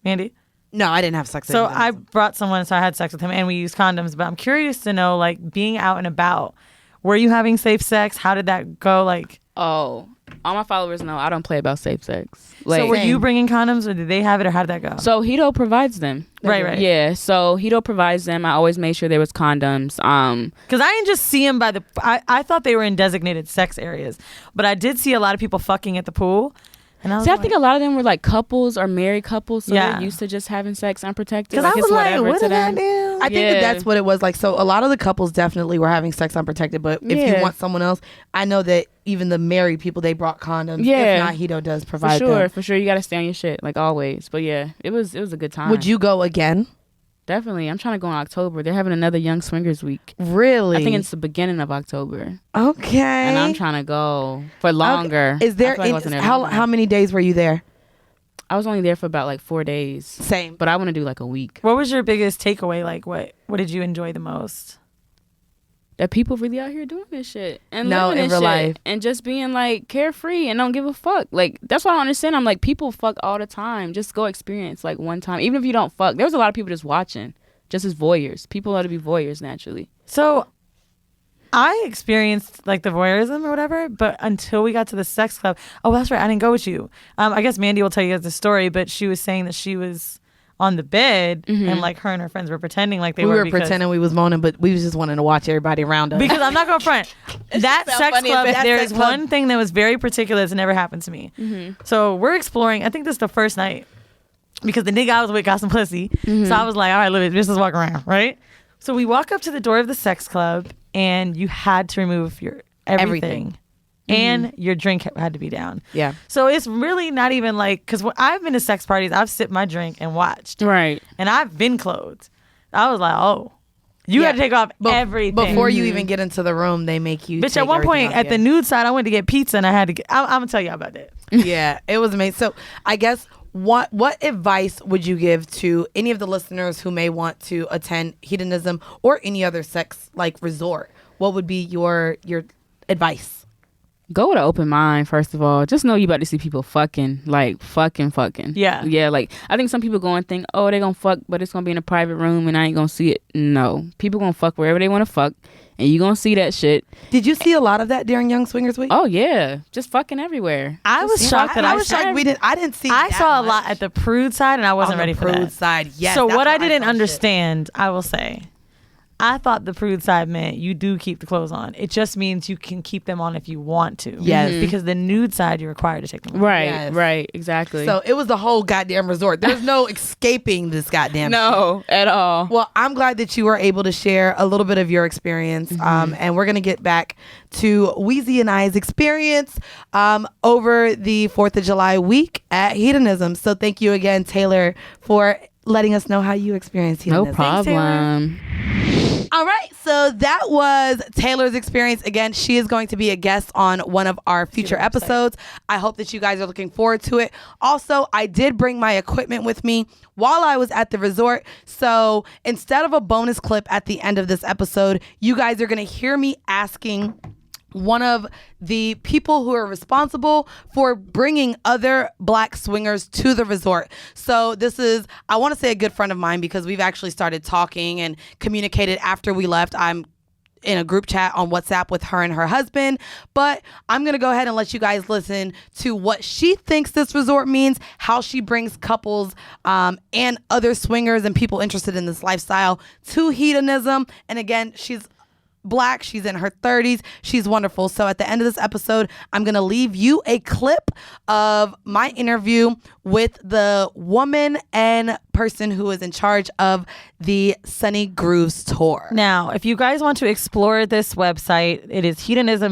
Mandy? No, I didn't have sex. So I brought someone, so I had sex with him, and we used condoms. But I'm curious to know, like, being out and about, were you having safe sex? How did that go? Like, Oh, all my followers know I don't play about safe sex. Like, so were you bringing condoms, or did they have it, or how did that go? So Hedo provides them. Right. Yeah, so Hedo provides them. I always made sure there was condoms. Because I didn't just see them by the. I thought they were in designated sex areas, but I did see a lot of people fucking at the pool. And I was See, I like, think a lot of them were like couples or married couples, so Yeah. they're used to just having sex unprotected. because I it's was like, whatever what to did that them. do? I think that that's what it was like. So a lot of the couples definitely were having sex unprotected, but if you Yeah. want someone else, I know that even the married people, they brought condoms. Yeah. If not, Hedo does For provide sure, them. for sure. You got to stay on your shit, like always. But yeah, it was a good time. Would you go again? Definitely. I'm trying to go in October. They're having another Young Swingers Week. Really? I think it's the beginning of October. okay. And I'm trying to go for longer. Okay. Is there I feel like I wasn't there how long how enough. many days were you there? I was only there for about like 4 days. Same. But I want to do like a week. What was your biggest takeaway? Like, what did you enjoy the most? That people really out here doing this shit and No, living in this real shit life. and just being like carefree and don't give a fuck. Like that's what I don't understand. I'm like, people fuck all the time. Just go experience like one time, even if you don't fuck. There's a lot of people just watching, just as voyeurs. People ought to be voyeurs naturally. So I experienced like the voyeurism or whatever, but until we got to the sex club. Oh, that's right. I didn't go with you. I guess Mandy will tell you guys the story, but she was saying that she was on the bed and like her and her friends were pretending like they we were were because, pretending we was moaning, but we was just wanting to watch everybody around us. because I'm not going to front. That sound sex funny club, if that there sex is club- one thing that was very particular that's never happened to me. So we're exploring. I think this is the first night because the nigga I was with got some pussy. So I was like, all right, look, let's just walk around, right? So we walk up to the door of the sex club and you had to remove your everything. And your drink had to be down. Yeah. So it's really not even like, because when I've been to sex parties, I've sipped my drink and watched. Right. And I've been clothed. I was like, oh, you Yeah. got to take off everything. Before you even get into the room, they make you. Bitch, take at one everything point off, at the nude side, I went to get pizza and I had to get, I'm going to tell y'all about that. Yeah, it was amazing. So I guess what advice would you give to any of the listeners who may want to attend Hedonism or any other sex like resort? What would be your advice? Go with an open mind, first of all. Just know you about to see people fucking. Yeah. Yeah, like, I think some people go and think, oh, they gonna fuck, but it's gonna be in a private room and I ain't gonna see it. No. People gonna fuck wherever they wanna fuck, and you gonna see that shit. Did you see a lot of that during Young Swingers Week? Oh, yeah. Just fucking everywhere. I was shocked that I was shocked we didn't. I didn't see. I that saw a much. lot at the prude side and I wasn't On the ready for prude that. side. Yes. So that's what I where didn't saw shit. understand, I will say, I thought the prude side meant you do keep the clothes on. It just means you can keep them on if you want to. Yes. Because the nude side, you're required to take them off. Right, Yes. right, exactly. So it was the whole goddamn resort. There's no escaping this goddamn. no, at all. Well, I'm glad that you were able to share a little bit of your experience. And we're going to get back to Weezy and I's experience over the 4th of July week at Hedonism. So thank you again, Taylor, for letting us know how you experienced No Hedonism. problem. All right, so that was Taylor's experience. Again, she is going to be a guest on one of our future episodes. I hope that you guys are looking forward to it. Also, I did bring my equipment with me while I was at the resort. So instead of a bonus clip at the end of this episode, you guys are going to hear me asking one of the people who are responsible for bringing other black swingers to the resort. So this is, I want to say, a good friend of mine because we've actually started talking and communicated after we left. I'm in a group chat on WhatsApp with her and her husband, but I'm going to go ahead and let you guys listen to what she thinks this resort means, how she brings couples and other swingers and people interested in this lifestyle to hedonism. And again, she's Black, she's in her 30s, she's wonderful. So at the end of this episode, I'm gonna leave you a clip of my interview with the woman and person who is in charge of the Soni Grooves tour. Now, if you guys want to explore this website, it is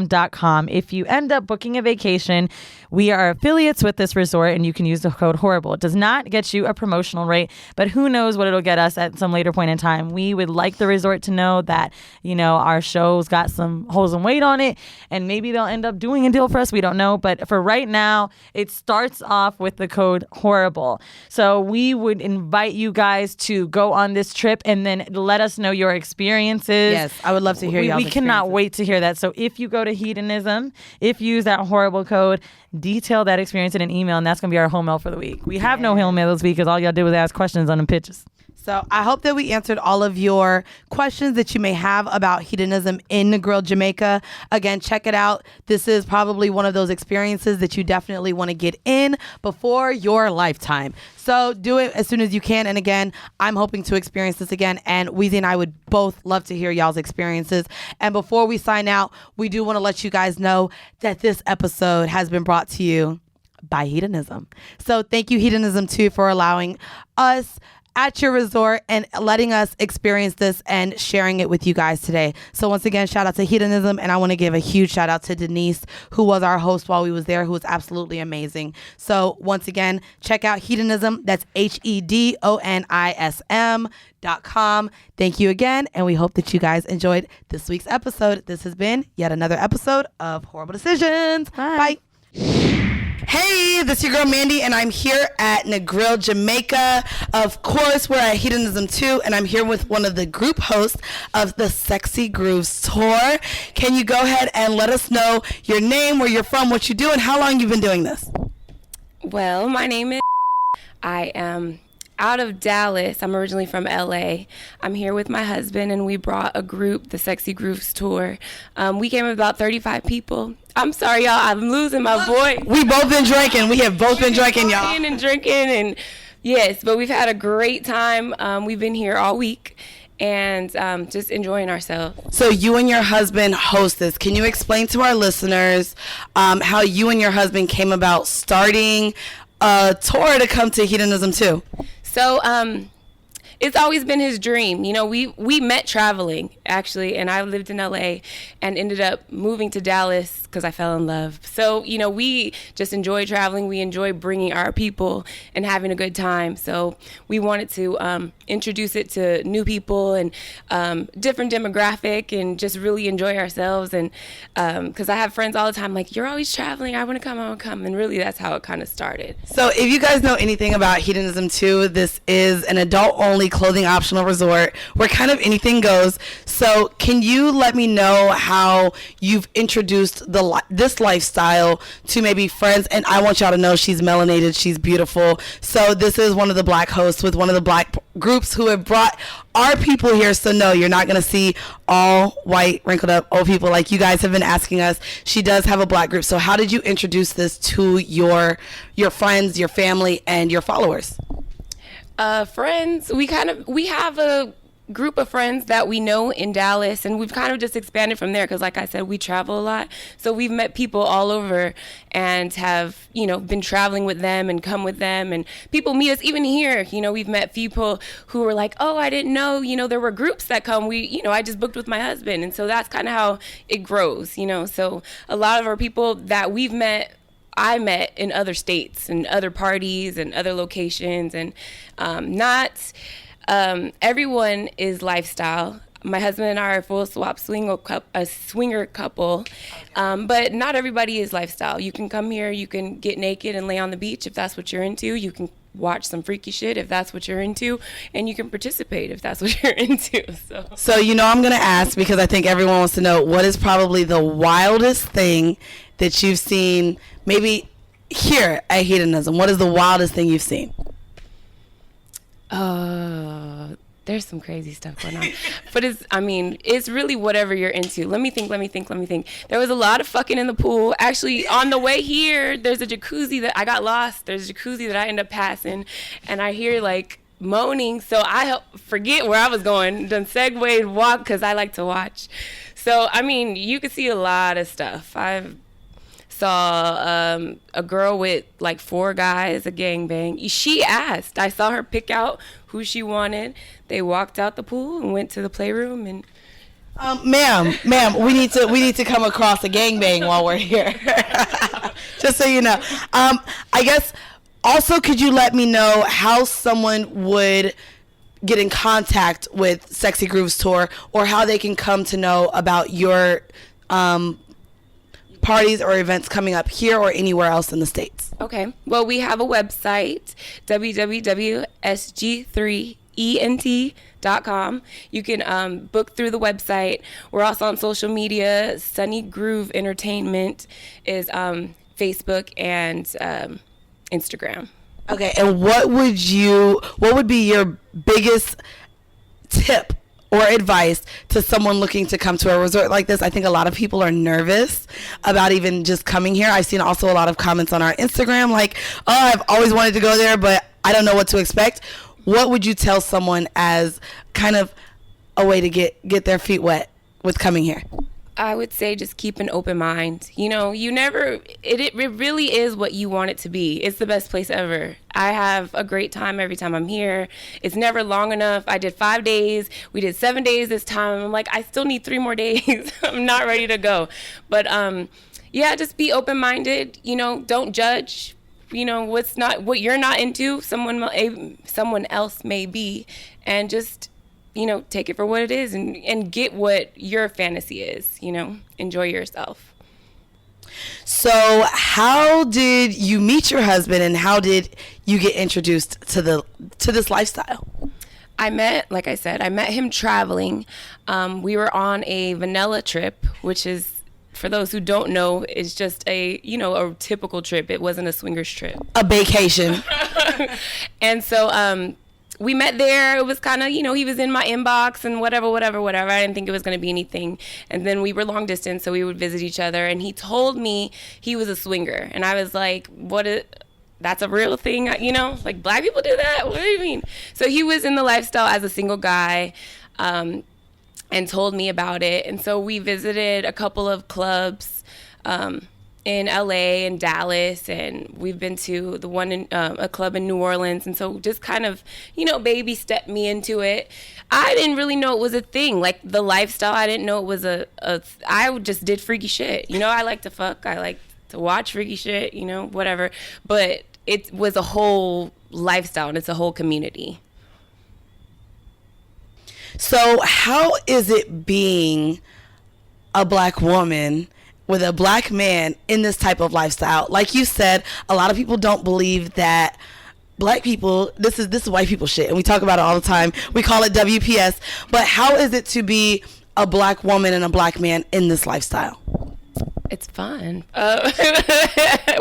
hedonism.com. If you end up booking a vacation, we are affiliates with this resort and you can use the code HORRIBLE. It does not get you a promotional rate, but who knows what it'll get us at some later point in time. We would like the resort to know that, you know, our show's got some holes and weight on it, and maybe they'll end up doing a deal for us. We don't know. But for right now, it starts off with the code HORRIBLE. So we would invite you guys to go on this trip and then let us know your experiences. Yes, I would love to hear y'all's We cannot experiences. wait to hear that. So if you go to Hedonism, if you use that HORRIBLE code, detail that experience in an email, and that's going to be our home mail for the week. We have no home mail this week because all y'all did was ask questions on the pitches. So I hope that we answered all of your questions that you may have about hedonism in Negril, Jamaica. Again, check it out. This is probably one of those experiences that you definitely want to get in before your lifetime. So do it as soon as you can. And again, I'm hoping to experience this again. And Weezy and I would both love to hear y'all's experiences. And before we sign out, we do want to let you guys know that this episode has been brought to you by Hedonism. So thank you, Hedonism, too, for allowing us at your resort and letting us experience this and sharing it with you guys today. So once again, shout out to Hedonism, and I want to give a huge shout out to Denise, who was our host while we was there, who was absolutely amazing. So once again, check out Hedonism. That's HEDONISM.com. Thank you again, and we hope that you guys enjoyed this week's episode. This has been yet another episode of Horrible Decisions. Bye. Hey, this is your girl Mandy, and I'm here at Negril, Jamaica. Of course, we're at Hedonism 2, and I'm here with one of the group hosts of the Sexy Grooves Tour. Can you go ahead and let us know your name, where you're from, what you do, and how long you've been doing this? Well, my name is... I am out of Dallas. I'm originally from LA. I'm here with my husband, and we brought a group, the Sexy Grooves Tour. We came with about 35 people. I'm sorry, y'all. I'm losing my voice. We both been drinking. We have both been drinking, y'all. And drinking, and yes, but we've had a great time. We've been here all week and just enjoying ourselves. So you and your husband host this. Can you explain to our listeners how you and your husband came about starting a tour to come to Hedonism 2? So, it's always been his dream. You know, we met traveling, actually, and I lived in LA and ended up moving to Dallas because I fell in love. So, you know, we just enjoy traveling. We enjoy bringing our people and having a good time. So we wanted to introduce it to new people and different demographic and just really enjoy ourselves. And because I have friends all the time like, you're always traveling. I want to come, I want to come. And really, that's how it kind of started. So if you guys know anything about Hedonism 2, this is an adult-only clothing optional resort where kind of anything goes. So can you let me know how you've introduced this lifestyle to maybe friends? And I want y'all to know she's melanated, she's beautiful. So this is one of the black hosts with one of the black groups who have brought our people here. So no, you're not going to see all white, wrinkled up old people like you guys have been asking us. She does have a black group. So how did you introduce this to your friends, your family, and your followers? Friends, we have a group of friends that we know in Dallas, and we've kind of just expanded from there because, like I said, we travel a lot. So we've met people all over and have, you know, been traveling with them and come with them, and people meet us even here. You know, we've met people who were like, oh, I didn't know, you know, there were groups that come. I just booked with my husband. And so that's kind of how it grows, you know. So a lot of our people that I met in other states and other parties and other locations, and not everyone is lifestyle. My husband and I are a full swap swinger couple, but not everybody is lifestyle. You can come here, you can get naked and lay on the beach if that's what you're into. You can watch some freaky shit if that's what you're into, and you can participate if that's what you're into. So you know, I'm going to ask because I think everyone wants to know, what is probably the wildest thing that you've seen maybe here at Hedonism? What is the wildest thing you've seen? There's some crazy stuff going on. But it's really whatever you're into. Let me think. There was a lot of fucking in the pool. Actually, on the way here, there's a jacuzzi that I got lost. There's a jacuzzi that I ended up passing, and I hear like moaning. So I forget where I was going. Done segued walk because I like to watch. So, you could see a lot of stuff. I've saw a girl with like 4 guys, a gangbang. She asked. I saw her pick out who she wanted. They walked out the pool and went to the playroom. And ma'am, we need to come across a gangbang while we're here. Just so you know. I guess also, could you let me know how someone would get in contact with Sexy Grooves Tour, or how they can come to know about your parties or events coming up here or anywhere else in the States? Okay. Well, we have a website, www.sg3ent.com. You can book through the website. We're also on social media. Soni Groove Entertainment is Facebook and Instagram. Okay. And what would be your biggest tip or advice to someone looking to come to a resort like this? I think a lot of people are nervous about even just coming here. I've seen also a lot of comments on our Instagram like, oh, I've always wanted to go there, but I don't know what to expect. What would you tell someone as kind of a way to get their feet wet with coming here? I would say just keep an open mind. You know, you never, it really is what you want it to be. It's the best place ever. I have a great time every time I'm here. It's never long enough. I did 5 days. We did 7 days this time. I'm like, I still need 3 more days. I'm not ready to go. But yeah, just be open-minded. You know, don't judge. You know, what you're not into, someone else may be. And just, you know, take it for what it is and get what your fantasy is, you know, enjoy yourself. So how did you meet your husband, and how did you get introduced to this lifestyle? Like I said, I met him traveling. We were on a vanilla trip, which is, for those who don't know, is just a typical trip. It wasn't a swingers trip. A vacation. And so, we met there. It was kind of, he was in my inbox and whatever. I didn't think it was going to be anything. And then we were long distance, so we would visit each other. And he told me he was a swinger. And I was like, that's a real thing? Like, black people do that? What do you mean? So he was in the lifestyle as a single guy and told me about it. And so we visited a couple of clubs in LA and Dallas, and we've been to the one in a club in New Orleans. And so just kind of, baby stepped me into it. I didn't really know it was a thing, like the lifestyle. I didn't know it was I just did freaky shit. I like to fuck. I like to watch freaky shit, whatever. But it was a whole lifestyle, and it's a whole community. So how is it being a black woman with a black man in this type of lifestyle? Like you said, a lot of people don't believe that black people, this is white people shit, and we talk about it all the time. We call it WPS. But how is it to be a black woman and a black man in this lifestyle? It's fun.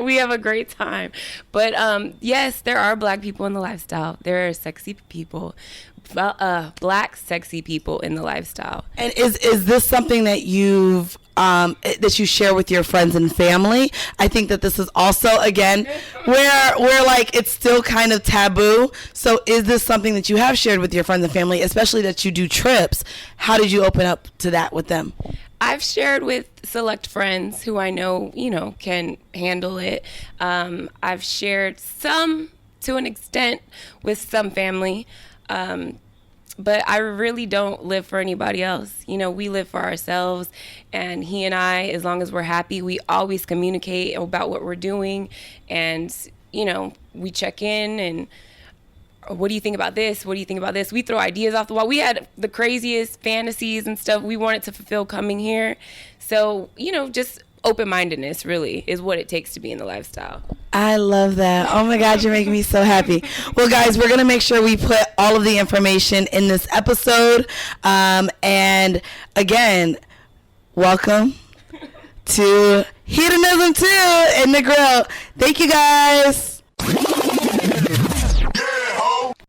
We have a great time. But yes, there are black people in the lifestyle. There are sexy people. Black sexy people in the lifestyle. And is this something that you share with your friends and family? I think that this is also, again, where like it's still kind of taboo. So is this something that you have shared with your friends and family, especially that you do trips? How did you open up to that with them? I've shared with select friends who I know, can handle it. I've shared some to an extent with some family. But I really don't live for anybody else. We live for ourselves, and he and I, as long as we're happy, we always communicate about what we're doing, and, we check in and, what do you think about this? What do you think about this? We throw ideas off the wall. We had the craziest fantasies and stuff we wanted to fulfill coming here. So, just open-mindedness really is what it takes to be in the lifestyle. I love that. Oh my God, you're making me so happy. Well, guys, we're going to make sure we put all of the information in this episode. And again, welcome to Hedonism 2 in the Grill. Thank you, guys.